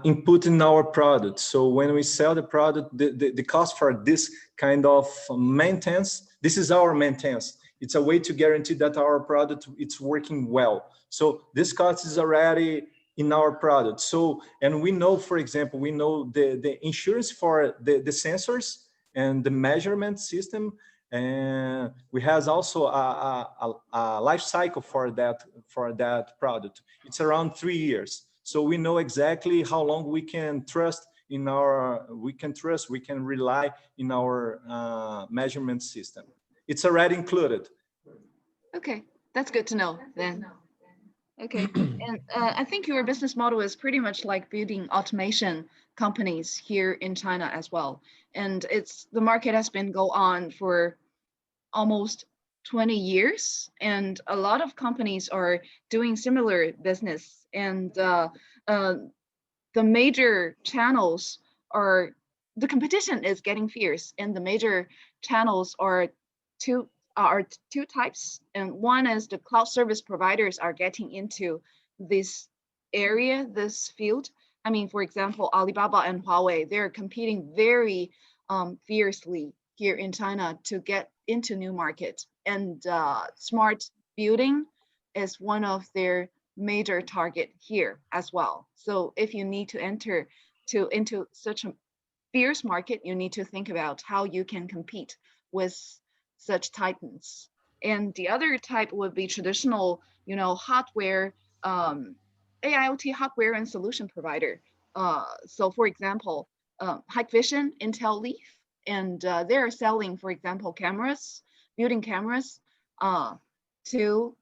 input in our product. So when we sell the product, the cost for this kind of maintenance, this is our maintenance. It's a way to guarantee that our product it's working well. So this cost is already in our product. So, and we know, for example, we know the insurance for the sensors and the measurement system, and we have also a life cycle for that product. It's around 3 years. So we know exactly how long we can trust in our, we can rely in our measurement system. It's already included. Okay, that's good to know then. Okay, and I think your business model is pretty much like building automation companies here in China as well. And the market has been go on for almost 20 years, and a lot of companies are doing similar business. And the major channels the competition is getting fierce, and the major channels are two types, and one is the cloud service providers are getting into this area, this field. I mean, for example, Alibaba and Huawei, they're competing very fiercely here in China to get into new market. And smart building is one of their major target here as well. So if you need to enter into such a fierce market, you need to think about how you can compete with such titans. And the other type would be traditional, hardware, AIoT hardware and solution provider. So for example, Hikvision, Intel Leaf, and they're selling, for example, building cameras to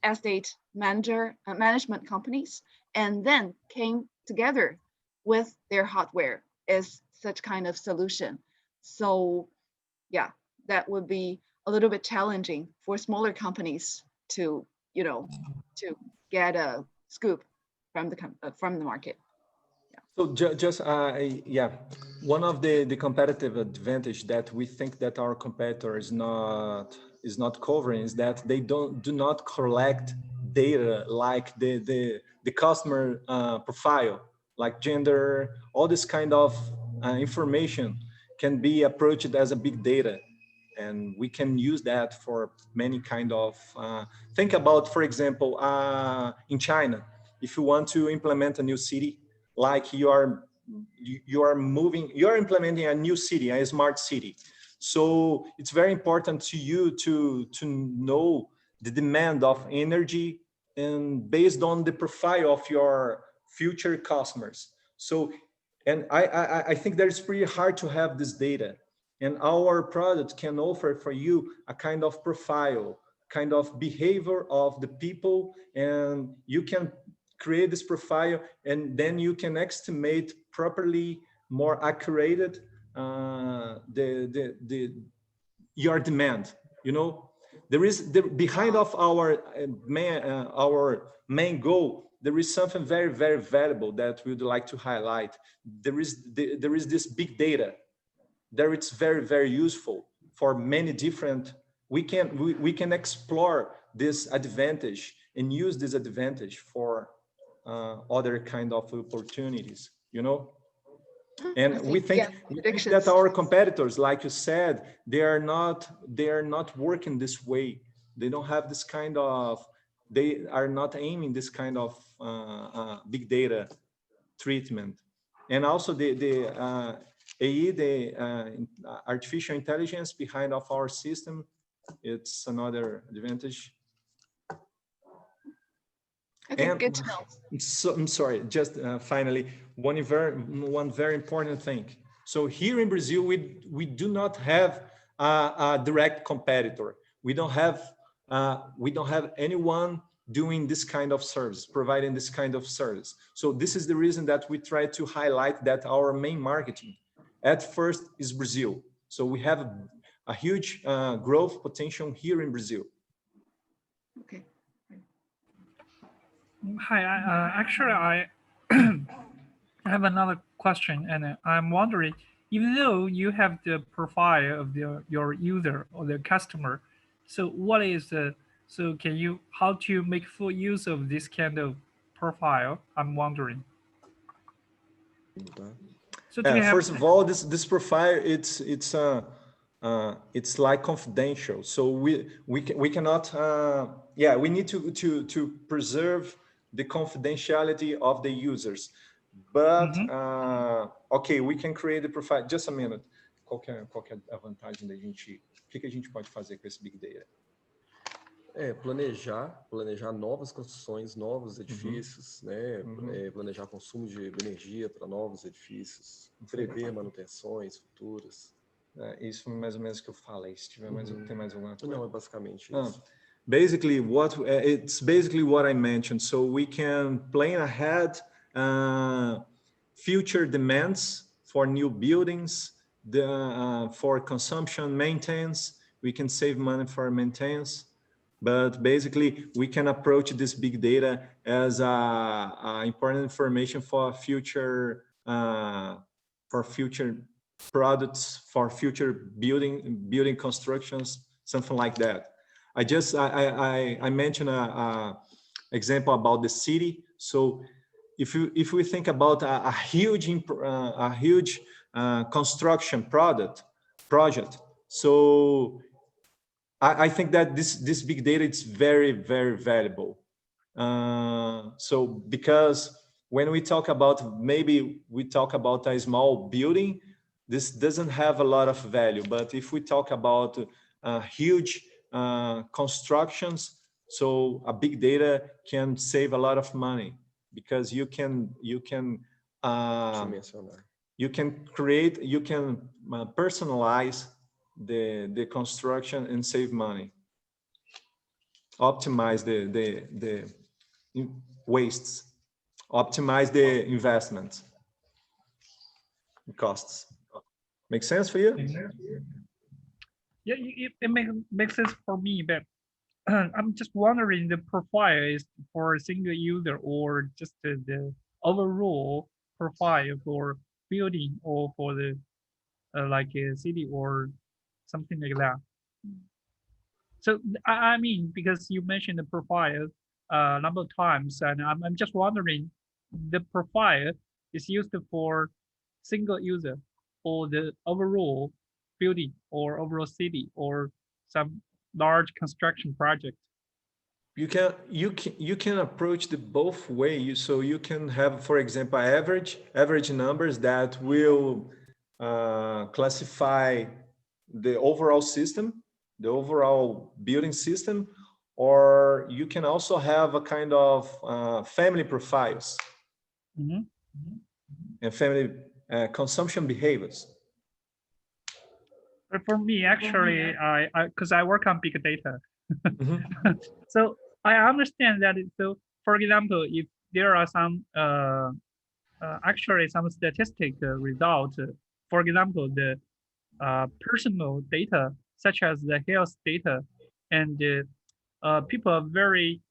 estate management companies, and then came together with their hardware as such kind of solution. So yeah, that would be a little bit challenging for smaller companies to get a scoop from the market. So just one of the competitive advantage that we think that our competitor is not covering is that they do not collect data like the customer profile, like gender, all this kind of information can be approached as a big data, and we can use that for many kind of think about, for example, in China, if you want to implement a new city, like you are implementing a new city, a smart city. So it's very important to you to know the demand of energy and based on the profile of your future customers. So, and I think that it's pretty hard to have this data, and our product can offer for you a kind of profile, kind of behavior of the people, and you can create this profile, and then you can estimate properly, more accurate your demand. There is behind of our main goal, there is something very, very valuable that we would like to highlight. There is this big data there. It's very, very useful for many different. We can explore this advantage and use this advantage for other kind of opportunities, And we think that our competitors, like you said, they are not working this way. They don't have this kind of, they are not aiming this kind of big data treatment. And also the AI, the artificial intelligence behind of our system, it's another advantage. Okay, and good to know. So, I'm sorry, just finally, one very important thing. So here in Brazil, we do not have a direct competitor. We don't have anyone doing this kind of service, providing this kind of service. So this is the reason that we try to highlight that our main marketing at first is Brazil. So we have a huge growth potential here in Brazil. Okay. Hi, actually, I have another question, and I'm wondering even though you have the profile of your user or the customer, so what is the, so can you, how to make full use of this kind of profile? I'm wondering. So first of all, this profile, it's like confidential. So we cannot, yeah, we need to preserve the confidentiality of the users. But, ok, we can create the profile. Just a minute. Qual que é a vantagem da gente, o que a gente pode fazer com esse Big Data? Planejar novas construções, novos edifícios, né? Planejar consumo de energia para novos edifícios, prever manutenções futuras. Isso mais ou menos que eu falei. Se tiver mais, tem mais alguma coisa? Não, é basicamente isso. Basically, it's basically what I mentioned. So we can plan ahead future demands for new buildings, for consumption, maintenance. We can save money for maintenance. But basically, we can approach this big data as important information for future products, for future building constructions, something like that. I mentioned a example about the city. So if we think about a huge construction project, so I think that this big data is very, very valuable. So because when we talk about, maybe we talk about a small building, this doesn't have a lot of value. But if we talk about huge constructions, so a big data can save a lot of money, because you can create, you can personalize the construction and save money, optimize the wastes, optimize the investment costs. Make sense for you? Yeah, it makes sense for me, but I'm just wondering, the profile is for a single user or just the overall profile for building or for the like a city or something like that. So I mean, because you mentioned the profile a number of times, and I'm just wondering, the profile is used for single user or the overall building or overall city or some large construction project. You can approach the both ways. So you can have, for example, average numbers that will classify the overall system, the overall building system, or you can also have a kind of family profiles and family consumption behaviors. But for me, actually, because I work on big data, so I understand that. So, for example, if there are some actually some statistic results, for example, the personal data such as the health data, and people are very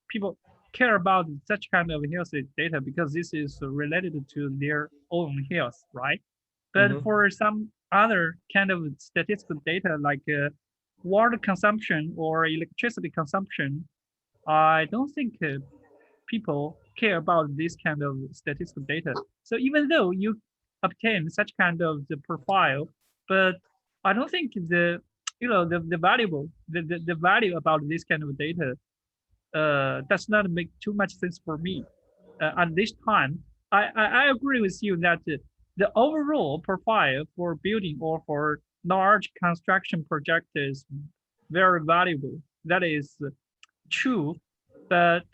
people care about such kind of health data because this is related to their own health, right? But for some other kind of statistical data like water consumption or electricity consumption, I don't think people care about this kind of statistical data. So even though you obtain such kind of the profile, but I don't think the value about this kind of data does not make too much sense for me at this time. I agree with you that the overall profile for building or for large construction project is very valuable. That is true, but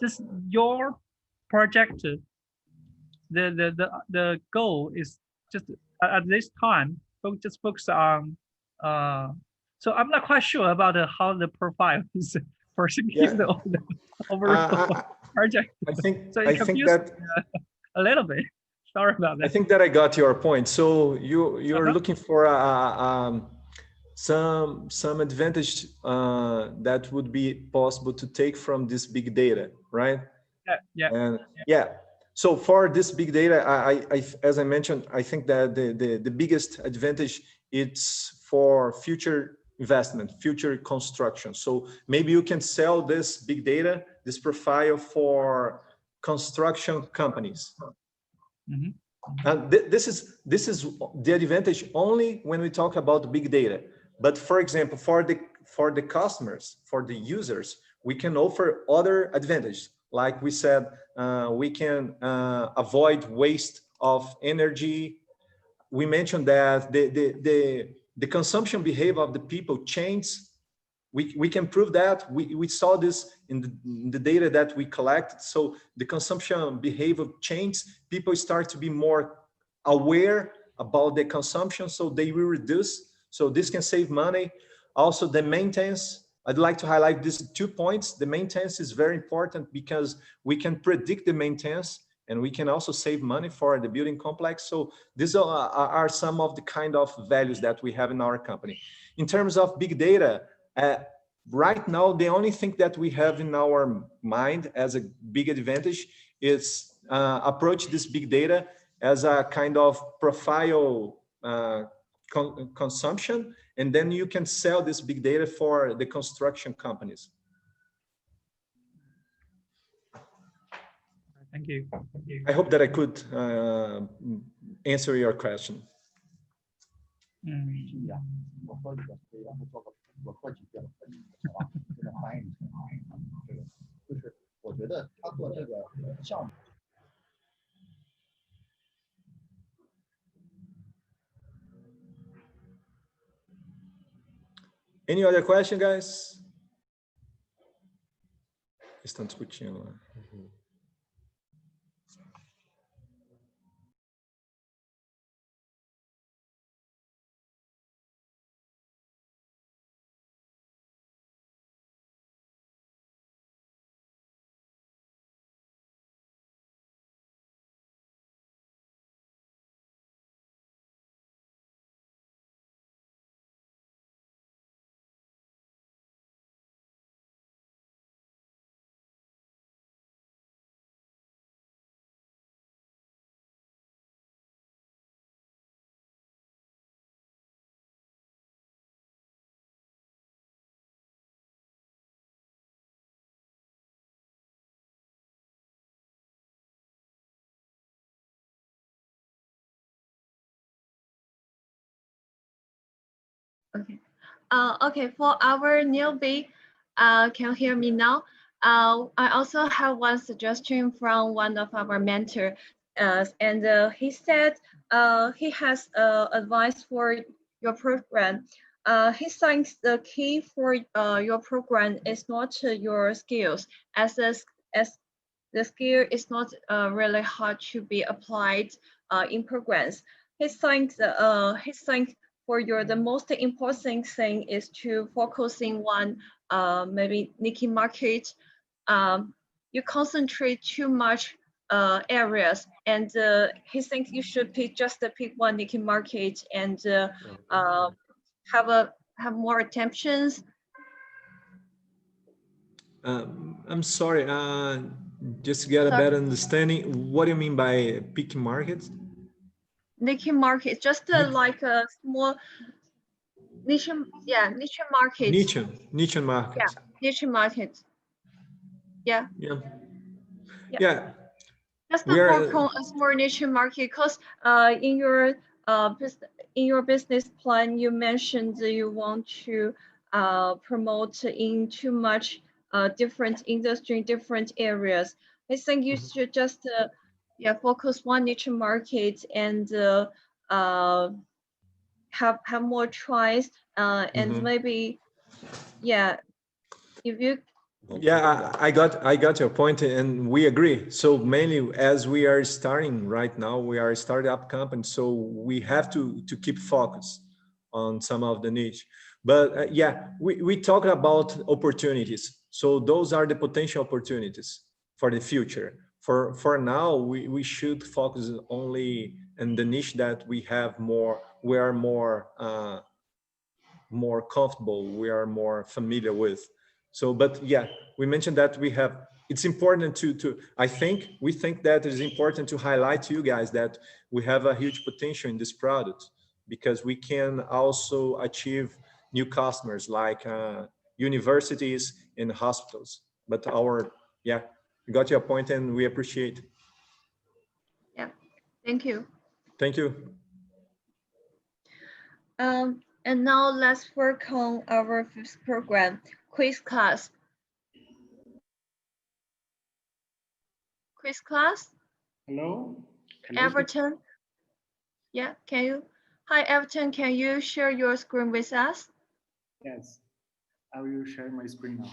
just your project, the goal is just at this time just focus on. So I'm not quite sure about how the profile is for the overall project. I think so I think that a little bit. Sorry about that. I think that I got your point. So you're looking for some advantage that would be possible to take from this big data, right? Yeah. And yeah, So for this big data, as I mentioned, I think that the biggest advantage it's for future investment, future construction. So maybe you can sell this big data, this profile for construction companies. Mm-hmm. And this is the advantage only when we talk about big data. But for example, for the customers, for the users, we can offer other advantages. Like we said, we can avoid waste of energy. We mentioned that the consumption behavior of the people changes. We can prove that. We saw this in the data that we collected. So the consumption behavior changes. People start to be more aware about the consumption, so they will reduce. So this can save money. Also, the maintenance. I'd like to highlight these 2 points. The maintenance is very important because we can predict the maintenance and we can also save money for the building complex. So these are some of the kind of values that we have in our company. In terms of big data, right now, the only thing that we have in our mind as a big advantage is approach this big data as a kind of profile consumption, and then you can sell this big data for the construction companies. Thank you. I hope that I could answer your question. Any other question, guys? Estão discutindo lá. Okay. Okay, for our newbie, can you hear me now? I also have one suggestion from one of our mentors, and he said he has advice for your program. He thinks the key for your program is not your skills, as the skill is not really hard to be applied in programs. He thinks for the most important thing is to focus in one maybe niche market. You concentrate too much areas, and he thinks you should pick one niche market and have more attentions. I'm sorry, just to get a better understanding, what do you mean by pick markets? Niche market, just like a small niche market. Niche market. Yeah, niche market. Yeah. Just for a small niche market, because in your business plan, you mentioned that you want to promote in too much different industry, different areas. I think you should just focus one niche market and have more tries and maybe if you. Yeah, I got your point, and we agree. So mainly, as we are starting right now, we are a startup company, so we have to keep focus on some of the niche. But we talk about opportunities. So those are the potential opportunities for the future. For now, we should focus only in the niche that we have more. We are more comfortable. We are more familiar with. So, but yeah, we mentioned that we have it's important we think that it is important to highlight to you guys that we have a huge potential in this product, because we can also achieve new customers like universities and hospitals. But we got your point and we appreciate. Yeah, thank you. Thank you. And now let's work on our fifth program, quiz class. Quiz class. Hello. Everton. Yeah, can you? Hi, Everton, can you share your screen with us? Yes, I will share my screen now.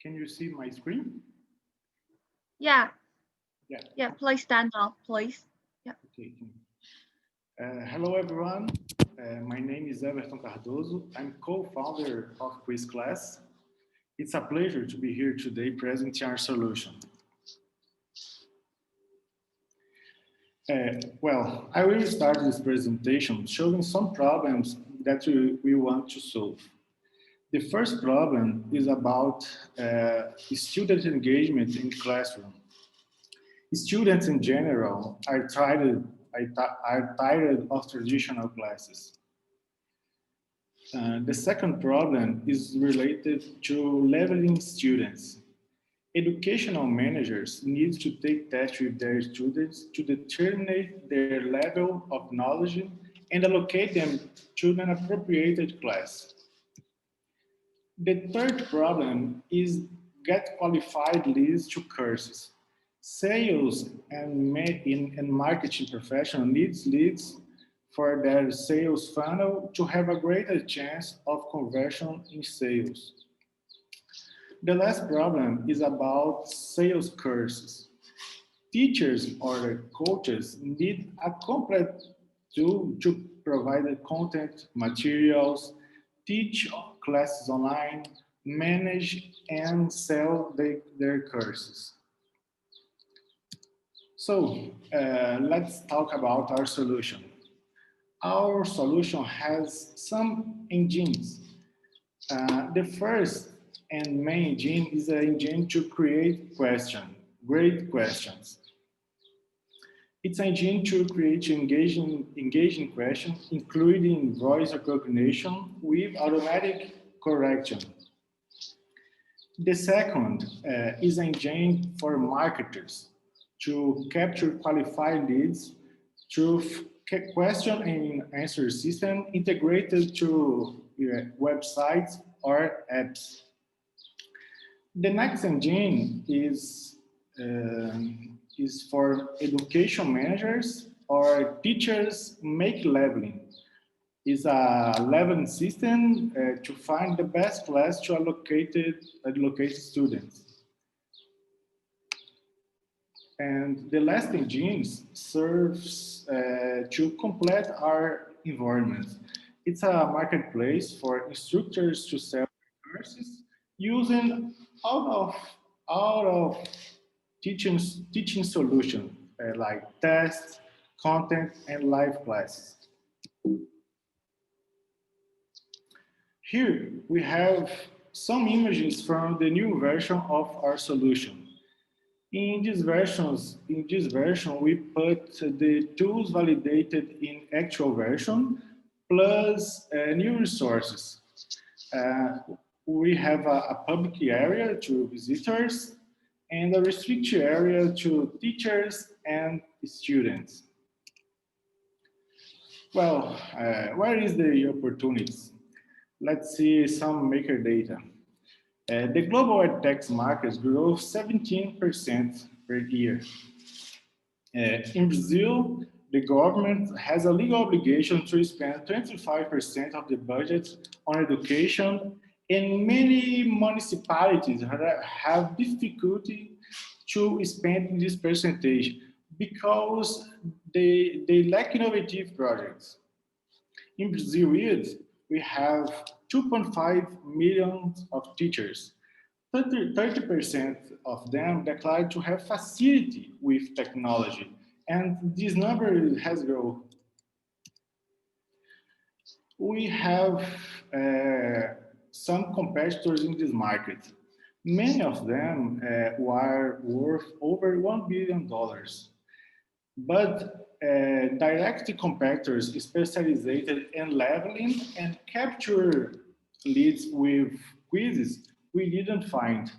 Can you see my screen? Yeah. Yeah. Yeah, please stand up, please. Yeah. Okay. Hello, everyone. My name is Everton Cardoso. I'm co-founder of Quiz Class. It's a pleasure to be here today presenting our solution. Well, I will start this presentation showing some problems that we want to solve. The first problem is about student engagement in classroom. Students in general are tired of traditional classes. The second problem is related to leveling students. Educational managers need to take tests with their students to determine their level of knowledge and allocate them to an appropriate class. The third problem is get qualified leads to courses. Sales and marketing professional needs leads for their sales funnel to have a greater chance of conversion in sales. The last problem is about sales courses. Teachers or coaches need a complete tool to provide the content, materials, teach classes online, manage and sell their courses. So let's talk about our solution. Our solution has some engines. The first and main engine is an engine to create great questions. It's an engine to create engaging questions, including voice recognition with automatic correction. The second is an engine for marketers to capture qualified leads through question and answer system integrated to websites or apps. The next engine is for education managers or teachers make leveling. It's a leveling system to find the best class to allocate students. And the last engine serves to complete our environment. It's a marketplace for instructors to sell courses using out of teaching solutions like tests, content, and live classes. Here we have some images from the new version of our solution. In this version, we put the tools validated in actual version plus new resources. We have a public area to visitors and a restricted area to teachers and students. Well, where is the opportunities? Let's see some maker data. The global edtech markets grew 17% per year. In Brazil, the government has a legal obligation to spend 25% of the budget on education, and many municipalities have difficulty to spend this percentage because they lack innovative projects. In Brazil, we have 2.5 million of teachers. 30% of them declare to have facility with technology, and this number has grown. We have some competitors in this market. Many of them were worth over $1 billion. But direct competitors specialized in leveling and capture leads with quizzes we didn't find.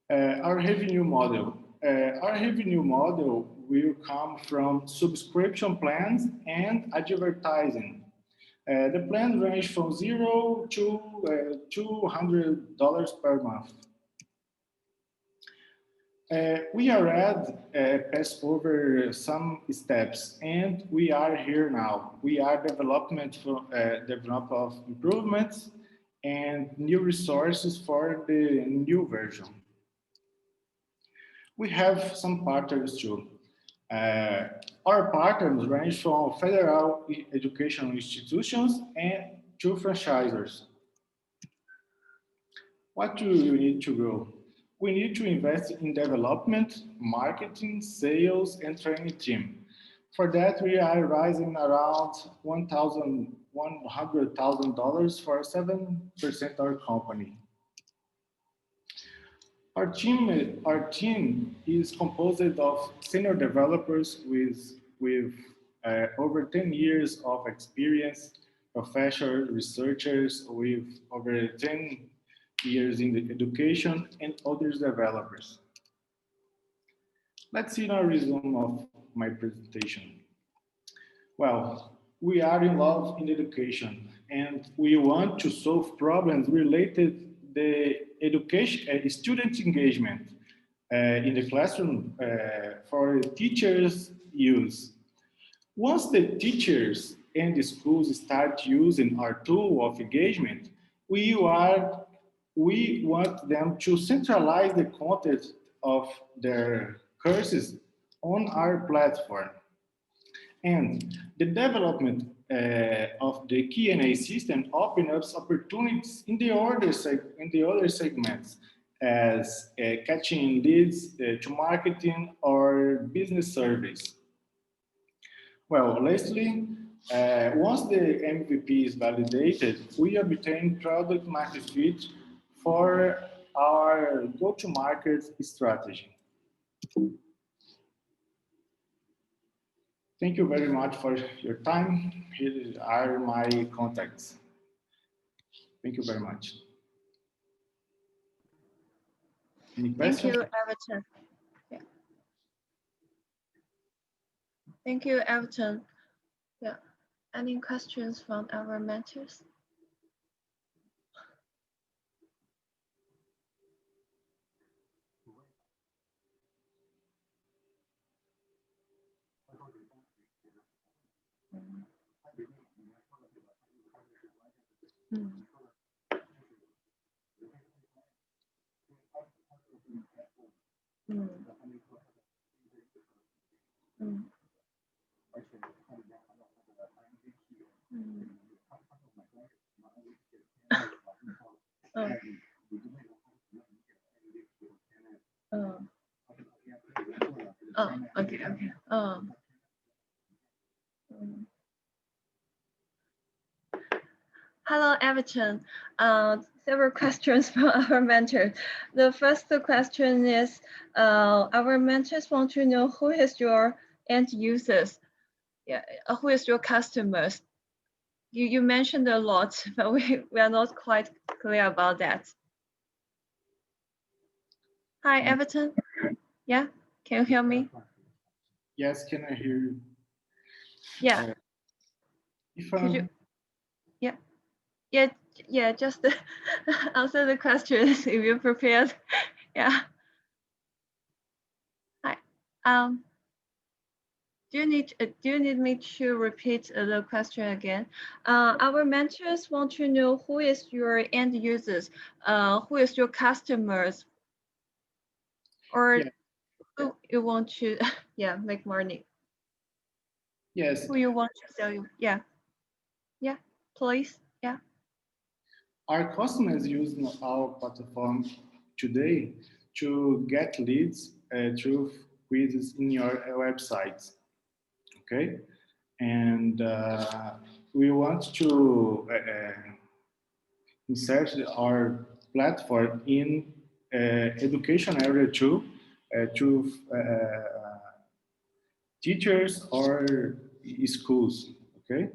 Our revenue model. Our revenue model will come from subscription plans and advertising. The plans range from $0 to $200 per month. We already passed over some steps, and we are here now. We are development of improvements and new resources for the new version. We have some partners too. Our partners range from federal educational institutions and to franchisors. What do you need to grow? We need to invest in development, marketing, sales, and training team. For that, we are raising around $100,000 for 7% of our company. Our team is composed of senior developers with over 10 years of experience, professional researchers with over 10 years in the education, and other developers. Let's see now resume of my presentation. Well, we are in love in education, and we want to solve problems related to the education, student engagement in the classroom for teachers' use. Once the teachers and the schools start using our tool of engagement, we want them to centralize the content of their courses on our platform. And the development of the Q&A system opens up opportunities in the other segments, as catching leads to marketing or business surveys. Well, lastly, once the MVP is validated, we obtain product market fit for our go-to-market strategy. Thank you very much for your time. Here are my contacts. Thank you very much. Any questions? Thank you, Everton. Yeah. Thank you, Everton. Yeah. Any questions from our mentors? Mm. Mm. Mm. Mm. Oh. Oh. Oh, okay, okay. Oh. Mm. Hello, Everton. Several questions from our mentors. The first question is, our mentors want to know who is your end users? Yeah, who is your customers? You mentioned a lot, but we are not quite clear about that. Hi, Everton. Yeah, can you hear me? Yes, can I hear you? Yeah. Could you? Yeah. Yeah, just answer the questions if you're prepared. Yeah. Hi. Do you need me to repeat the question again? Our mentors want to know who is your end users, who is your customers, or who you want to make money. Yes. Who you want to sell you? Yeah. Yeah. Please. Yeah. Our customers use our platform today to get leads through quizzes in your websites. Okay, and we want to insert our platform in education area too, to teachers or schools, okay?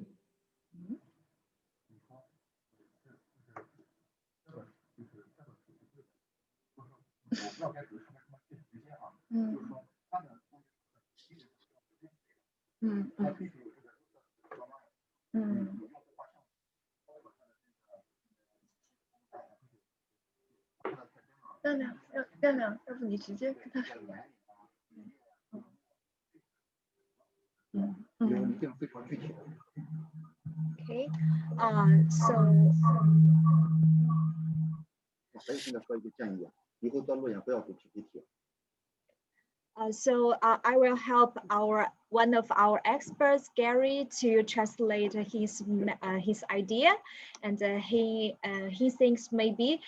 Okay, so I will help one of our experts, Gary, to translate his idea, and he thinks maybe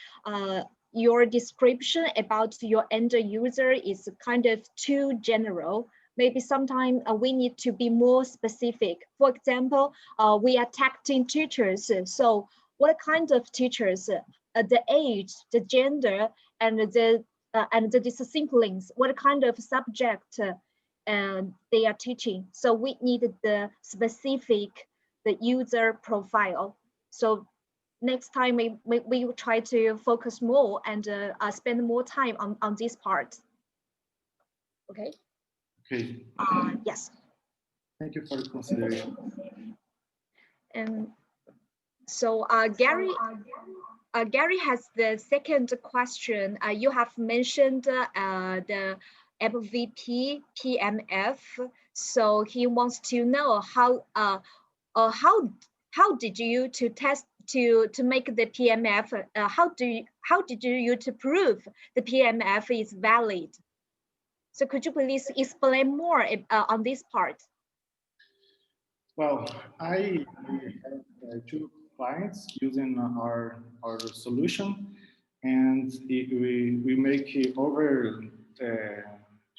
your description about your end user is kind of too general. Maybe sometimes we need to be more specific. For example, we are targeting teachers. So what kind of teachers, the age, the gender, and the disciplines, what kind of subject they are teaching. So we need the specific, the user profile. So next time we will try to focus more and spend more time on this part. Okay. Okay. Yes. Thank you for the consideration. And so Gary has the second question. You have mentioned the MVP PMF. So he wants to know how did you to test to make the PMF? How did you to prove the PMF is valid? So could you please explain more on this part? Well, I have two clients using our solution, and we make over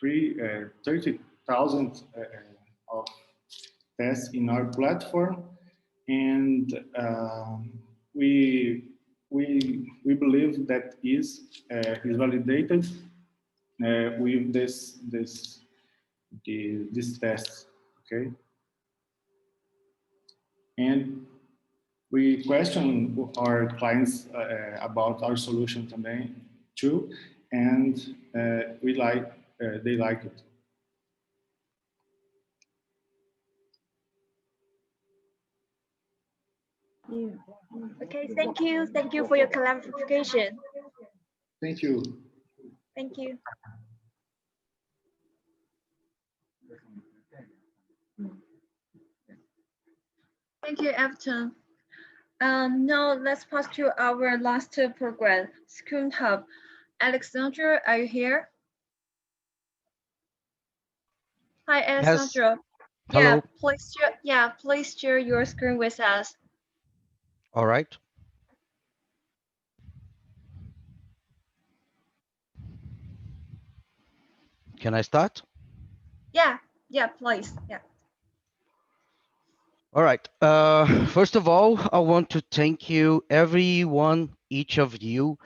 30,000 of tests in our platform, and we believe that is validated with this test, okay? And we question our clients about our solution today too, and they like it. Okay, thank you. Thank you for your clarification. Thank you. Thank you. Thank you, Everton. Now let's pass to our last program, Screen Hub. Alexandra, are you here? Hi, Alexandra. Yes. Hello. Please share your screen with us. All right. Can I start? Yeah, please. Yeah. All right. First of all, I want to thank you, everyone, each of you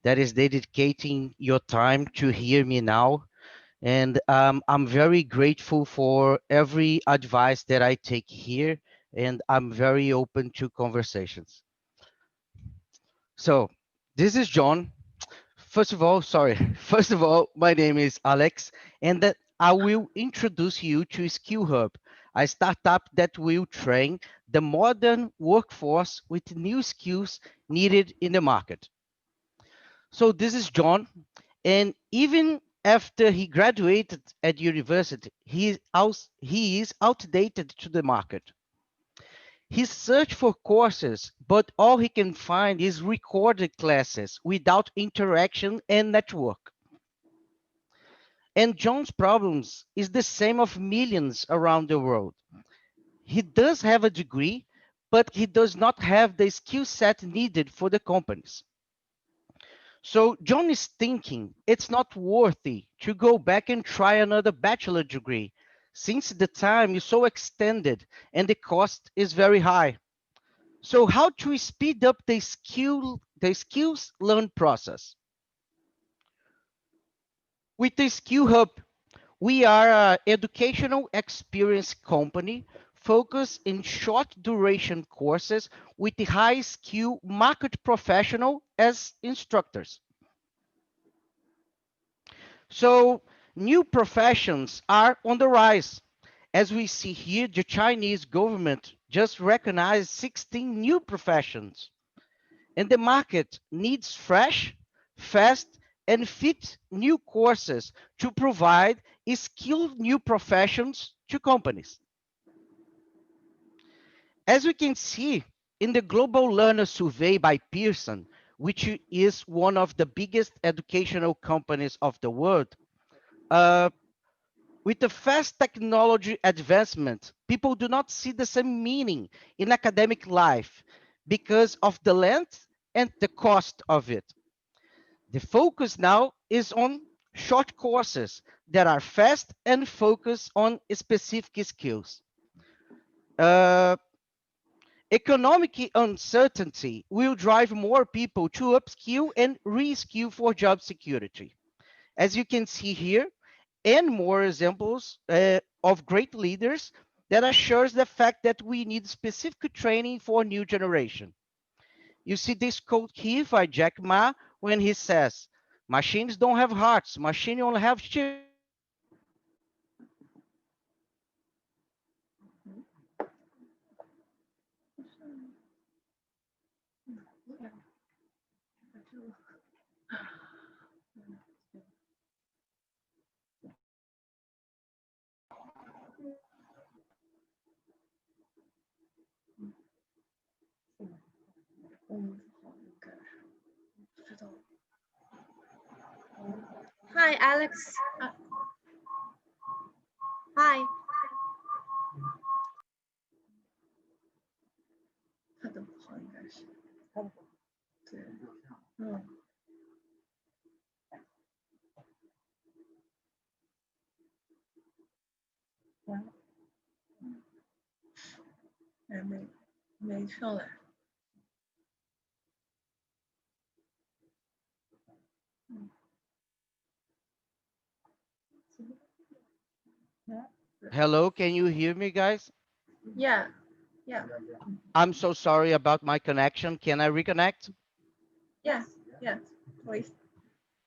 that is dedicating your time to hear me now. And I'm very grateful for every advice that I take here, and I'm very open to conversations. So this is John. First of all, my name is Alex, and that I will introduce you to Skill Hub, a startup that will train the modern workforce with new skills needed in the market. So this is John, and even after he graduated at university, he is outdated to the market. He searched for courses, but all he can find is recorded classes without interaction and network. And John's problems is the same of millions around the world. He does have a degree, but he does not have the skill set needed for the companies. So John is thinking it's not worthy to go back and try another bachelor degree, since the time is so extended and the cost is very high. So how to speed up the skills learn process? With the Skill Hub, we are an educational experience company focused in short duration courses with the high skill market professional as instructors. So new professions are on the rise. As we see here, the Chinese government just recognized 16 new professions. And the market needs fresh, fast, and fit new courses to provide skilled new professions to companies. As we can see in the Global Learner Survey by Pearson, which is one of the biggest educational companies of the world, with the fast technology advancement, people do not see the same meaning in academic life because of the length and the cost of it. The focus now is on short courses that are fast and focus on specific skills. Economic uncertainty will drive more people to upskill and reskill for job security. As you can see here, and more examples of great leaders that assures the fact that we need specific training for new generation. You see this quote here by Jack Ma when he says, machines don't have hearts, machines only have chips. Hi, Alex. Hi. Hello, can you hear me, guys? Yeah, yeah. I'm so sorry about my connection. Can I reconnect? Yes, yes, please.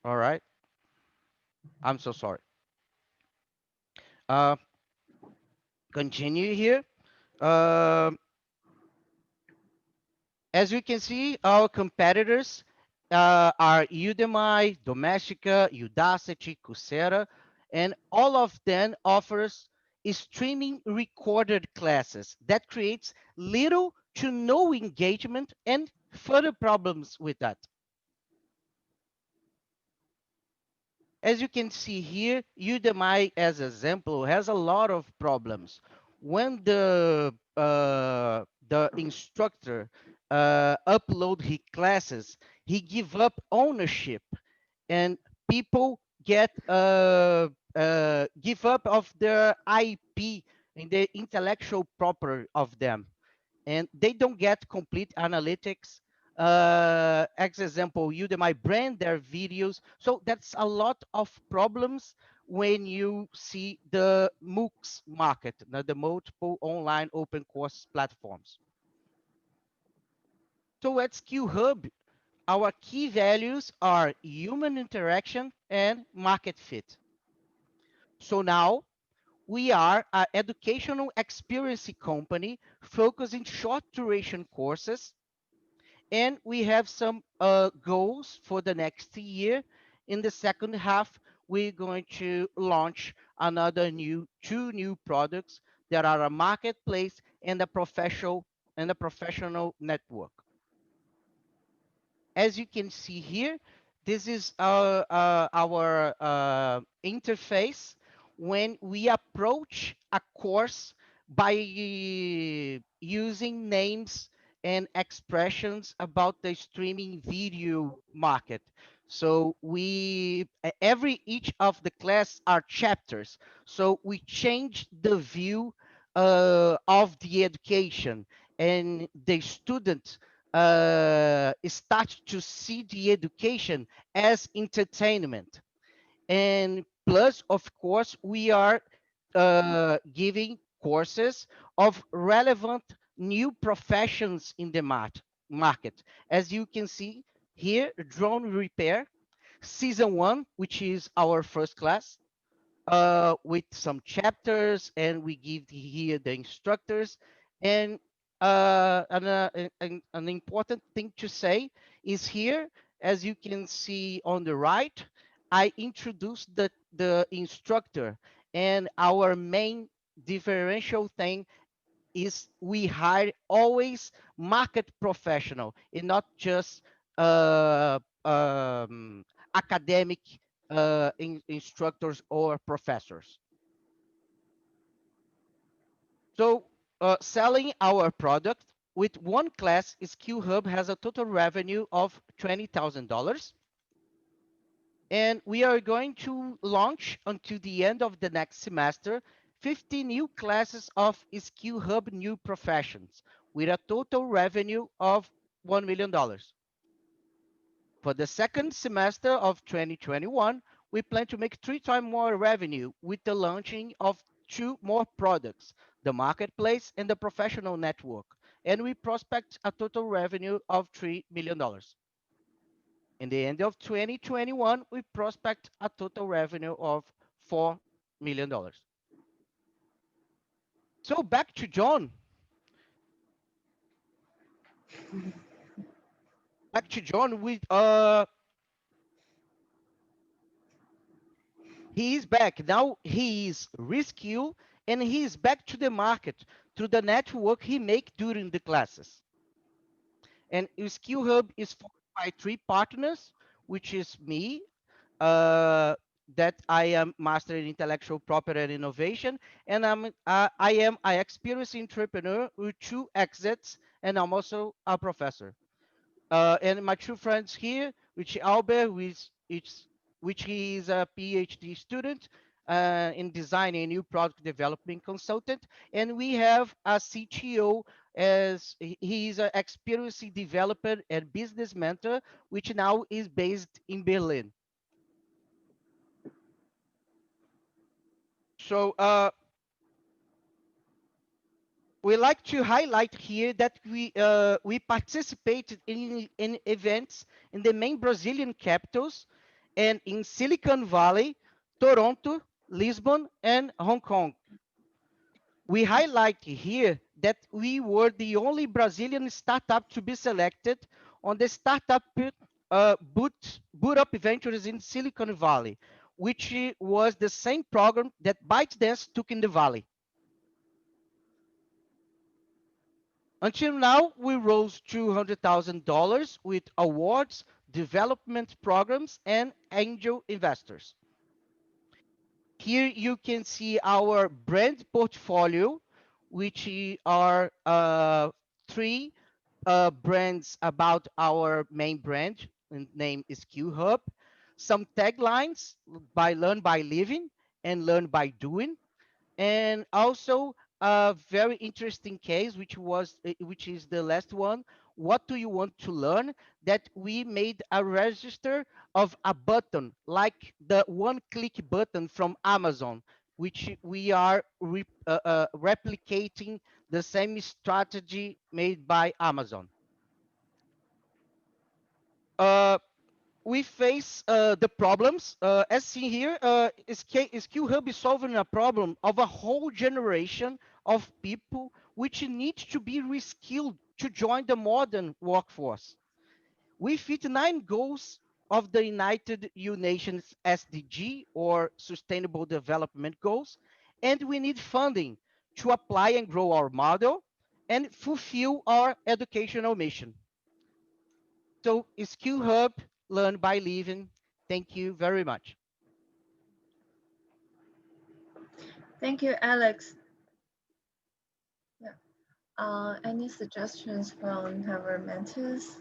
All right. I'm so sorry. Continue here. As you can see, our competitors are Udemy, Domestika, Udacity, Coursera, and all of them offers streaming recorded classes that creates little to no engagement and further problems with that. As you can see here, Udemy as example has a lot of problems. When the instructor upload his classes, he give up ownership, and people get give up of their IP and the intellectual property of them, and they don't get complete analytics. As example, Udemy brand their videos. So that's a lot of problems when you see the MOOCs market, the multiple online open course platforms. So at Skill Hub, our key values are human interaction and market fit. So now we are an educational experience company focusing short duration courses, and we have some goals for the next year. In the second half, we're going to launch two new products that are a marketplace and a professional network. As you can see here, this is our interface when we approach a course by using names and expressions about the streaming video market. So each of the class are chapters. So we change the view of the education, and the student start to see the education as entertainment. And plus, of course, we are giving courses of relevant new professions in the market. As you can see here, drone repair, season 1, which is our first class, with some chapters, and we give here the instructors. And an important thing to say is here, as you can see on the right, I introduced the instructor, and our main differential thing is we hire always market professional and not just academic instructors or professors. So selling our product with one class, SkillHub has a total revenue of $20,000. And we are going to launch until the end of the next semester 50 new classes of SkillHub new professions with a total revenue of $1 million. For the second semester of 2021, we plan to make 3 times more revenue with the launching of 2 more products, the marketplace and the professional network, and we prospect a total revenue of $3 million. In the end of 2021, we prospect a total revenue of $4 million. So back to John. Back to John with he is back. Now he is reskilled and he is back to the market through the network he make during the classes. And SkillHub is formed by 3 partners, which is me, that I am master in intellectual property and innovation, and I am an experienced entrepreneur with 2 exits, and I'm also a professor. And my 2 friends here, which Albert, which he is a PhD student in design and new product development consultant, and we have a CTO as he's an experienced developer and business mentor, which now is based in Berlin. So we like to highlight here that we participated in events in the main Brazilian capitals and in Silicon Valley, Toronto, Lisbon, and Hong Kong. We highlight here that we were the only Brazilian startup to be selected on the startup boot up ventures in Silicon Valley, which was the same program that ByteDance took in the Valley. Until now, we rose $200,000 with awards, development programs, and angel investors. Here you can see our brand portfolio, which are 3 brands about our main brand, and name is SkillHub. Some taglines by Learn by Living and Learn by Doing, and also a very interesting case, which is the last one. What do you want to learn? That we made a register of a button like the one-click button from Amazon, which we are replicating the same strategy made by Amazon. We face the problems as seen here. SkillHub is solving a problem of a whole generation of people which need to be reskilled to join the modern workforce. We fit 9 goals of the United Nations SDG, or Sustainable Development Goals, and we need funding to apply and grow our model and fulfill our educational mission. So SkillHub, Learn by Living. Thank you very much. Thank you, Alex. Yeah. Any suggestions from our mentors?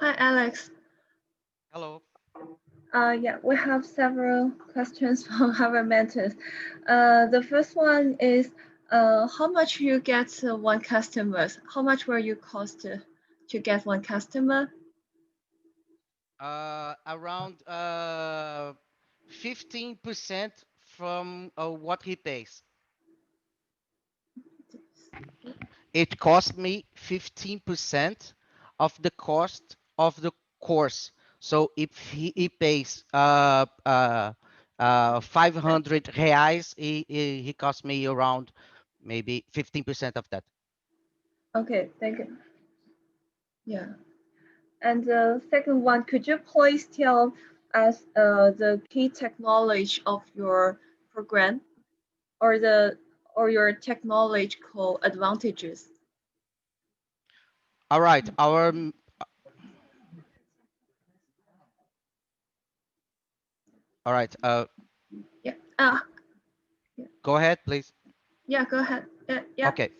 Hi, Alex. Hello. Yeah, we have several questions from our mentors. The first one is, how much you get one customer? How much will you cost to get one customer? Around 15% from what he pays. It cost me 15% of the cost of the course. So if he pays 500 reais, he cost me around maybe 15% of that. Okay, thank you. Yeah. And the second one, could you please tell us the key technology of your program or your technological advantages? All right, all right. Yeah. Go ahead, please. Yeah, go ahead. Yeah. Okay.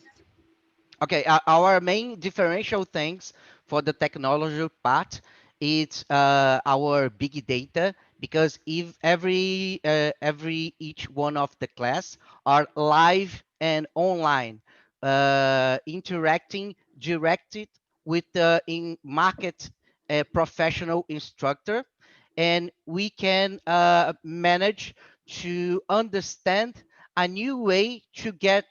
Okay, our main differential things for the technology part is our big data, because if every each one of the class are live and online, interacting directed with the in market professional instructor, and we can manage to understand a new way to get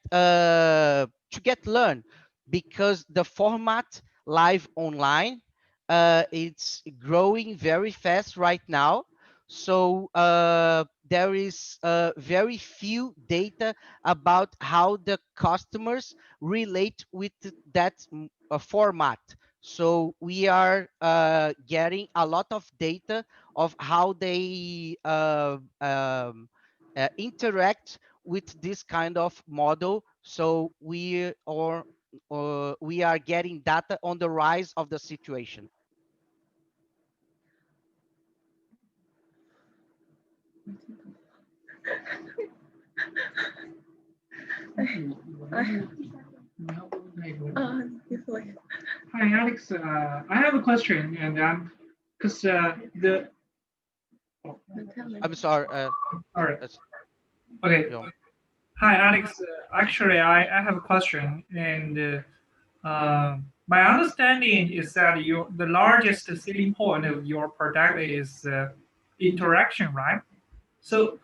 learn, because the format live online it's growing very fast right now. So there is very few data about how the customers relate with that format. So we are getting a lot of data of how they interact with this kind of model. So we are getting data on the rise of the situation. Hi, Alex. I have a question, and because the. I'm sorry. All right. Okay. Hi, Alex. Actually, I have a question, and my understanding is that the largest selling point of your product is interaction, right? So,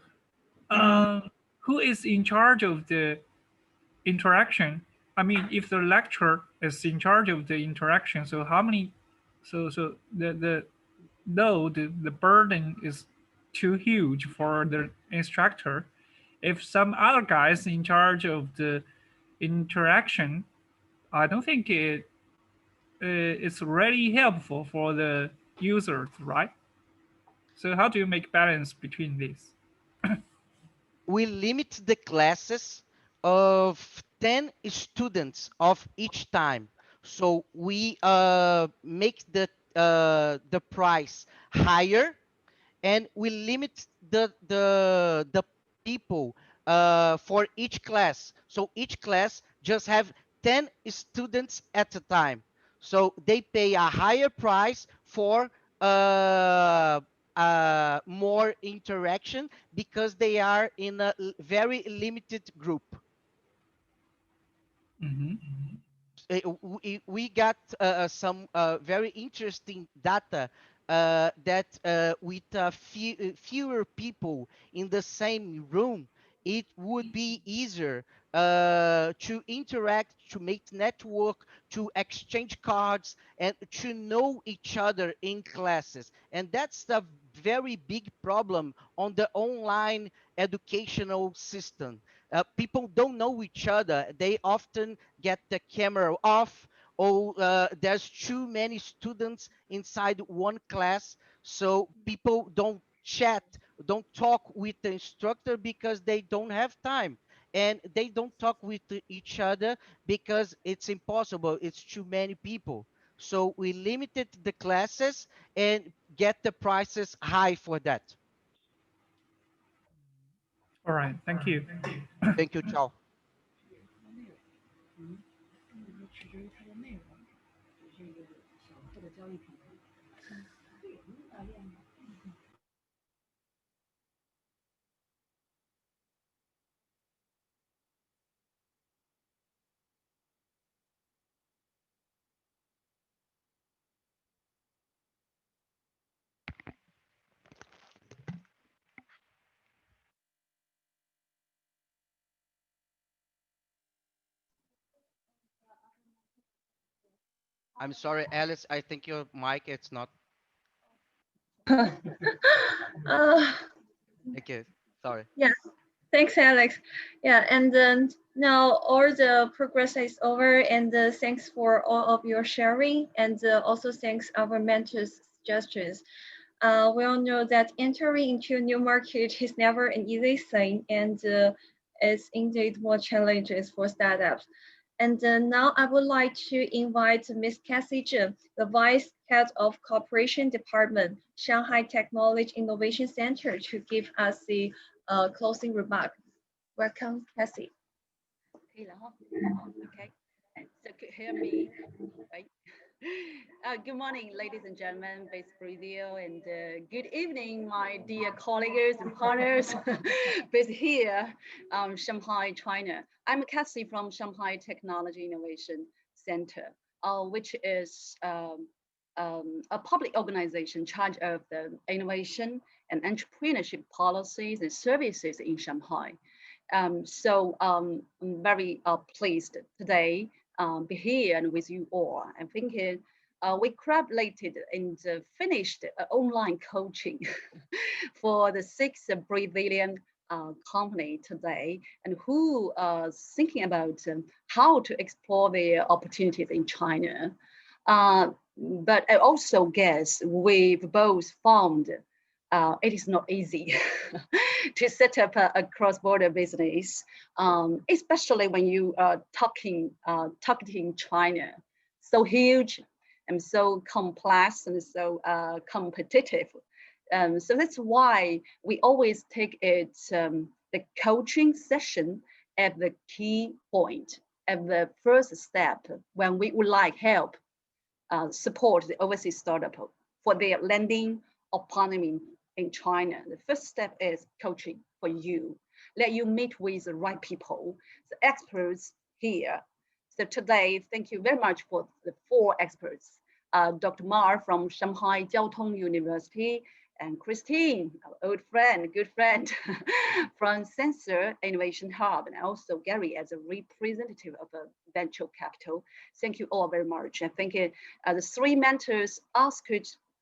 who is in charge of the interaction? I mean, if the lecturer is in charge of the interaction, so how many? So the load, the burden is too huge for the instructor. If some other guys in charge of the interaction, I don't think it's really helpful for the users, right? So how do you make balance between these? We limit the classes of 10 students of each time. So we make the price higher, and we limit the people for each class. So each class just have 10 students at a time. So they pay a higher price for more interaction, because they are in a very limited group. We got some very interesting data that with fewer people in the same room, it would be easier to interact, to make network, to exchange cards, and to know each other in classes. And that's the very big problem on the online educational system. People don't know each other. They often get the camera off, or there's too many students inside one class, so people don't chat, don't talk with the instructor because they don't have time, and they don't talk with each other because it's impossible, it's too many people. So we limited the classes and get the prices high for that. All right, thank you. Thank you, Chao. I'm sorry, Alice, I think your mic, it's not. Okay, sorry. Yeah, thanks, Alex. Yeah, and then now all the progress is over, and thanks for all of your sharing, and also thanks our mentors' suggestions. We all know that entering into a new market is never an easy thing, and it's indeed more challenges for startups. And now I would like to invite Ms. Cassie Zheng, the Vice Head of Cooperation Department, Shanghai Technology Innovation Center, to give us the closing remark. Welcome, Cassie. Okay, so could hear me, right? Good morning, ladies and gentlemen, based Brazil, and good evening, my dear colleagues and partners based here, Shanghai, China. I'm Cassie from Shanghai Technology Innovation Center, which is a public organization in charge of the innovation and entrepreneurship policies and services in Shanghai. I'm very pleased today be here and with you all. I'm thinking we collaborated and finished online coaching for the 6 Brazilian company today, and who are thinking about how to explore their opportunities in China. But I also guess we've both found it is not easy to set up a cross-border business, especially when you are targeting China. So huge and so complex and so competitive. So that's why we always take it, the coaching session at the key point, at the first step, when we would like help, support the overseas startup for their landing or partnering in China. The first step is coaching for you. Let you meet with the right people, the experts here. So today, thank you very much for the 4 experts. Dr. Ma from Shanghai Jiao Tong University, and Christine, our old friend, good friend from Sensor Innovation Hub, and also Gary as a representative of a venture capital. Thank you all very much. I think the 3 mentors asked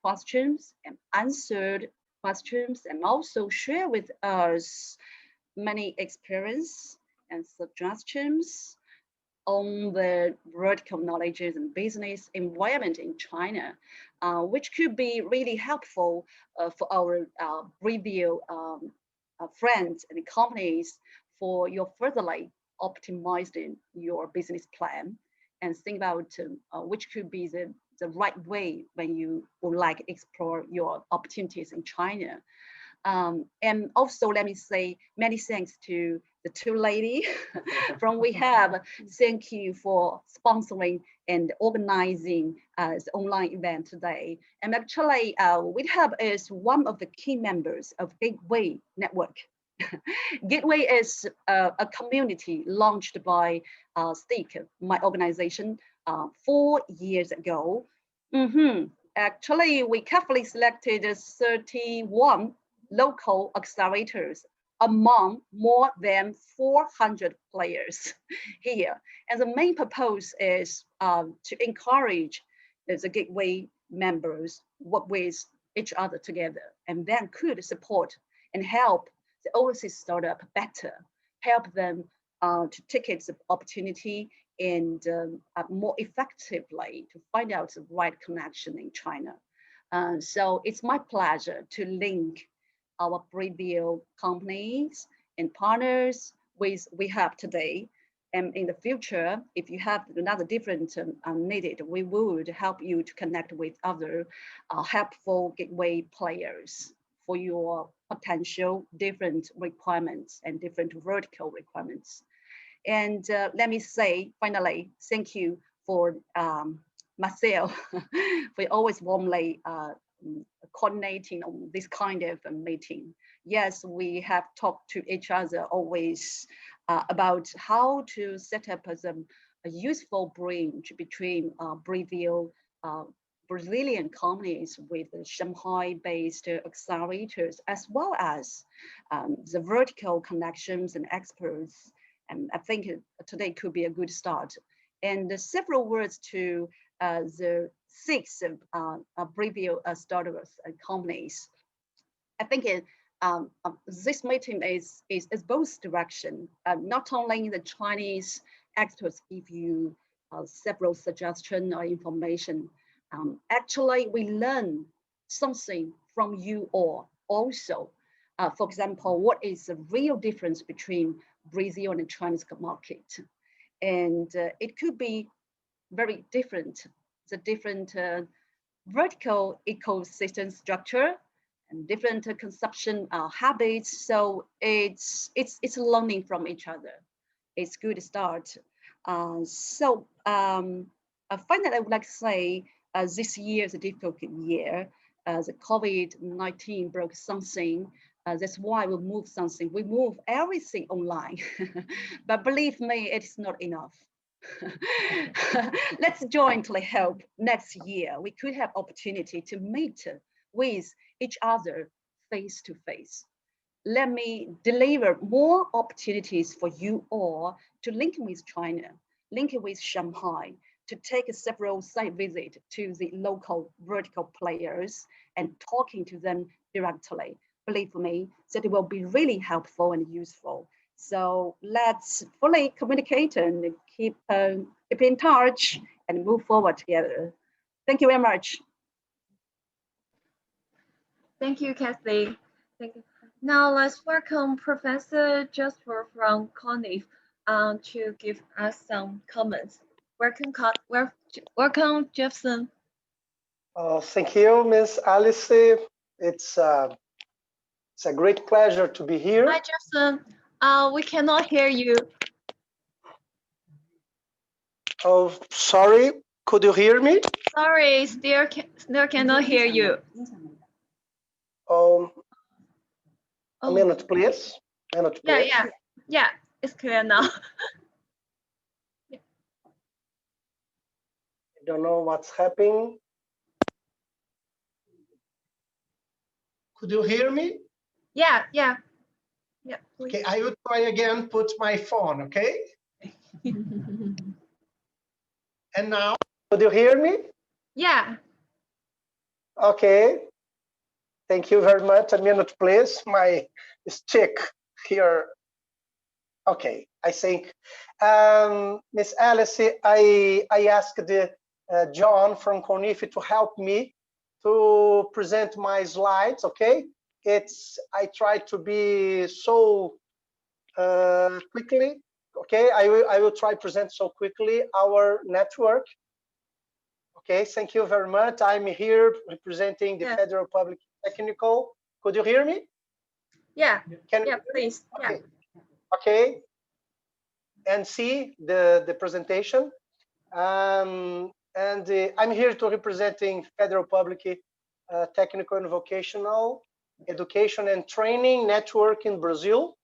questions and answered questions, and also share with us many experience and suggestions on the vertical knowledges and business environment in China, which could be really helpful for our Brazil friends and companies for your furtherly optimizing your business plan, and think about which could be the right way when you would like explore your opportunities in China. And also, let me say many thanks to the 2 ladies from Withub. Thank you for sponsoring and organizing the online event today. And actually, Withub is one of the key members of Gateway Network. Gateway is a community launched by STIC, my organization, 4 years ago. Actually, we carefully selected 31 local accelerators among more than 400 players here. And the main purpose is to encourage the Gateway members work with each other together, and then could support and help the overseas startup better, help them to take its opportunity and more effectively to find out the right connection in China. So it's my pleasure to link our previous companies and partners with we have today. And in the future, if you have another different needed, we would help you to connect with other helpful gateway players for your potential different requirements and different vertical requirements. And let me say, finally, thank you for Marcel for always warmly coordinating on this kind of a meeting. Yes, we have talked to each other always about how to set up as a useful bridge between Brazilian companies with Shanghai-based accelerators, as well as the vertical connections and experts. And I think today could be a good start. And several words to the 6 previous startups and companies. I think this meeting is both direction. Not only the Chinese experts give you several suggestions or information. Actually, we learn something from you all also. For example, what is the real difference between Brazil and the Chinese market? And it could be very different. The different vertical ecosystem structure and different consumption habits. So it's learning from each other. It's good to start. Finally, I would like to say this year is a difficult year. The COVID-19 broke something. That's why we move something. We move everything online. But believe me, it's not enough. Let's jointly help next year. We could have opportunity to meet with each other face to face. Let me deliver more opportunities for you all to link with China, link with Shanghai, to take several site visits to the local vertical players and talking to them directly. Believe me, that it will be really helpful and useful. So let's fully communicate and keep in touch and move forward together. Thank you very much. Thank you, Kathy. Thank you. Now let's welcome Professor Jasper from CONIF to give us some comments. Welcome, Jefferson. Thank you, Ms. Alice. It's a great pleasure to be here. Hi, Jefferson. We cannot hear you. Oh, sorry. Could you hear me? Sorry, still cannot hear you. A minute, please. Yeah, it's clear now. I don't know what's happening. Could you hear me? Yeah. Okay, I will try again, put my phone, okay? And now, could you hear me? Yeah. Okay. Thank you very much. A minute, please. My stick here. Okay, I think. Miss Alice, I asked John from CONIF to help me to present my slides, okay? I try to be so quickly, okay? I will try to present so quickly our network. Okay, thank you very much. I'm here representing the Federal Public Technical. Could you hear me? Yeah, please. Okay. Okay. And see the presentation. And I'm here to representing Federal Public Technical and Vocational Education and Training Network in Brazil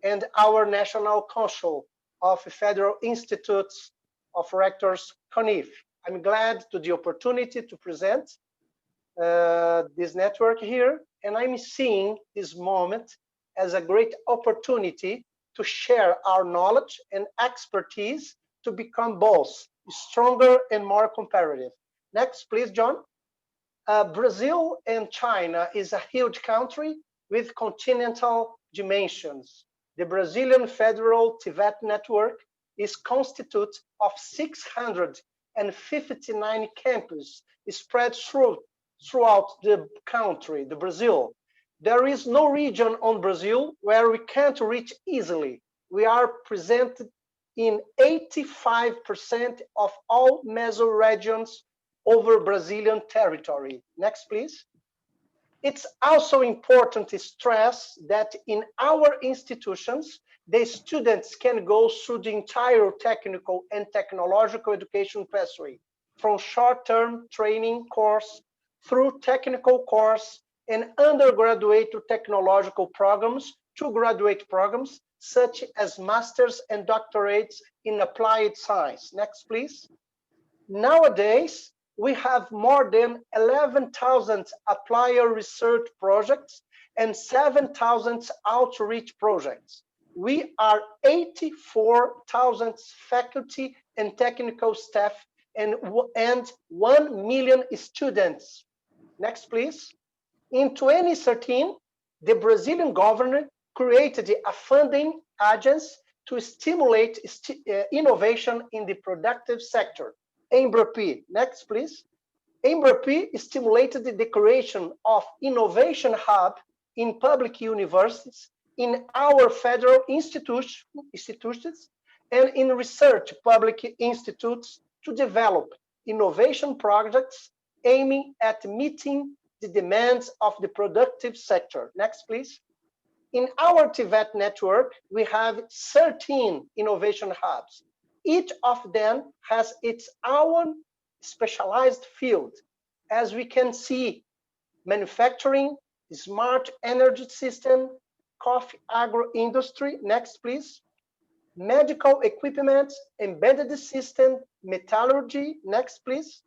and our National Council of Federal Institutes of Rectors, CONIF. I'm glad to the opportunity to present this network here, and I'm seeing this moment as a great opportunity to share our knowledge and expertise to become both stronger and more competitive. Next, please, John. Brazil and China is a huge country with continental dimensions. The Brazilian Federal Tibet Network is constituted of 659 campuses spread throughout the country, the Brazil. There is no region on Brazil where we can't reach easily. We are present in 85% of all mesoregions over Brazilian territory. Next, please. It's also important to stress that in our institutions, the students can go through the entire technical and technological education pathway, from short-term training course through technical course and undergraduate to technological programs to graduate programs, such as masters and doctorates in applied science. Next, please. Nowadays, we have more than 11,000 applied research projects and 7,000 outreach projects. We are 84,000 faculty and technical staff and 1 million students. Next, please. In 2013, the Brazilian government created a funding agency to stimulate innovation in the productive sector. EMBRAP. Next, please. EMBRAP stimulated the creation of innovation hub in public universities, in our federal institutions, and in research public institutes to develop innovation projects aiming at meeting the demands of the productive sector. Next, please. In our Tibet network, we have 13 innovation hubs. Each of them has its own specialized field. As we can see, manufacturing, smart energy system, coffee agro industry. Next, please. Medical equipment, embedded system, metallurgy. Next, please.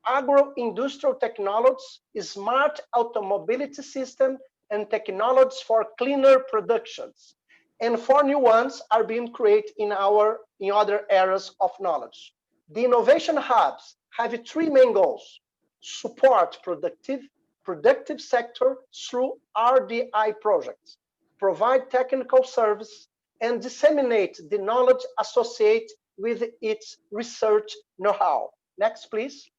Agro-industrial technologies, smart automobility system, and technologies for cleaner productions. And 4 new ones are being created in other areas of knowledge. The innovation hubs have 3 main goals: support productive sector through RDI projects, provide technical service, and disseminate the knowledge associated with its research know-how. Next, please.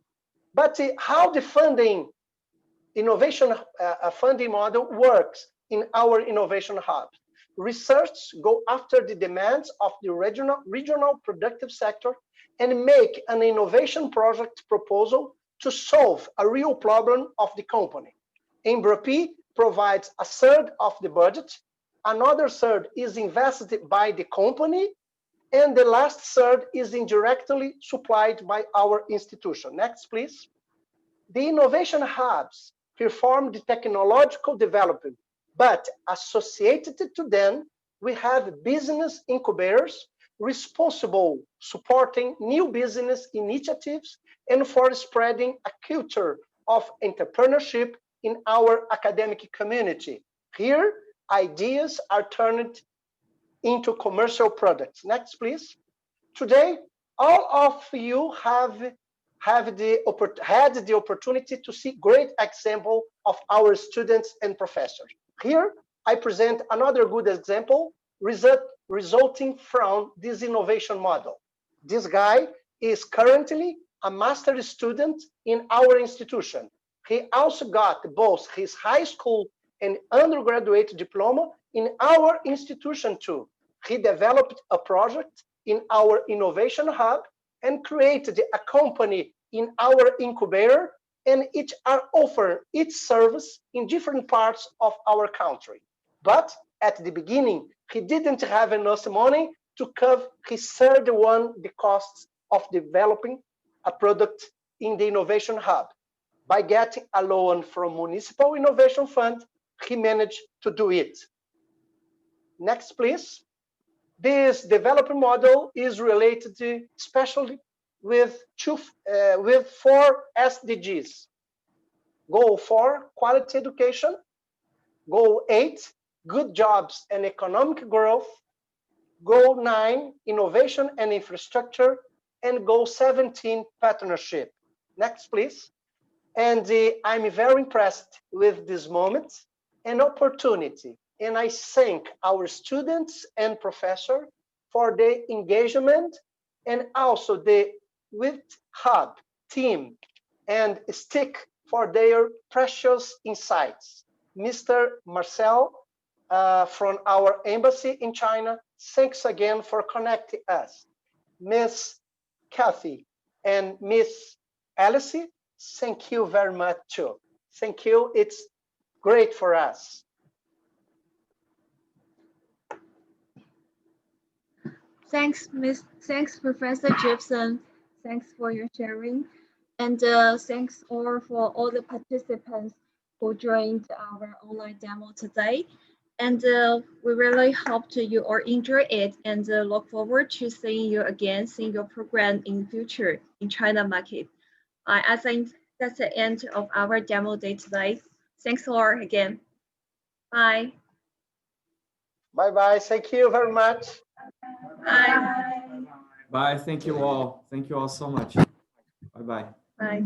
But how the innovation funding model works in our innovation hubs? Research go after the demands of the regional productive sector and make an innovation project proposal to solve a real problem of the company. EMBRAP provides a third of the budget, another third is invested by the company, and the last third is indirectly supplied by our institution. Next, please. The innovation hubs perform the technological development, but associated to them, we have business incubators responsible supporting new business initiatives and for spreading a culture of entrepreneurship in our academic community. Here, ideas are turned into commercial products. Next, please. Today, all of you had the opportunity to see great example of our students and professors. Here, I present another good example resulting from this innovation model. This guy is currently a master's student in our institution. He also got both his high school and undergraduate diploma in our institution too. He developed a project in our innovation hub and created a company in our incubator, and each are offering its service in different parts of our country. But at the beginning, he didn't have enough money to cover his third one, the costs of developing a product in the innovation hub. By getting a loan from Municipal Innovation Fund, he managed to do it. Next, please. This development model is related to, especially with 4 SDGs. Goal 4, quality education. Goal 8, good jobs and economic growth. Goal 9, innovation and infrastructure. And goal 17, partnership. Next, please. And I'm very impressed with this moment and opportunity. And I thank our students and professor for the engagement, and also the Withub team and STIC for their precious insights. Mr. Marcel from our embassy in China, thanks again for connecting us. Miss Kathy and Miss Alice, thank you very much too. Thank you, it's great for us. Thanks, Professor Gibson. Thanks for your sharing. And thanks all for all the participants who joined our online demo today. And we really hope you all enjoy it and look forward to seeing you again, seeing your program in future in China market. I think that's the end of our demo day today. Thanks all again. Bye. Bye-bye. Thank you very much. Bye. Bye. Thank you all. Thank you all so much. Bye-bye. Bye.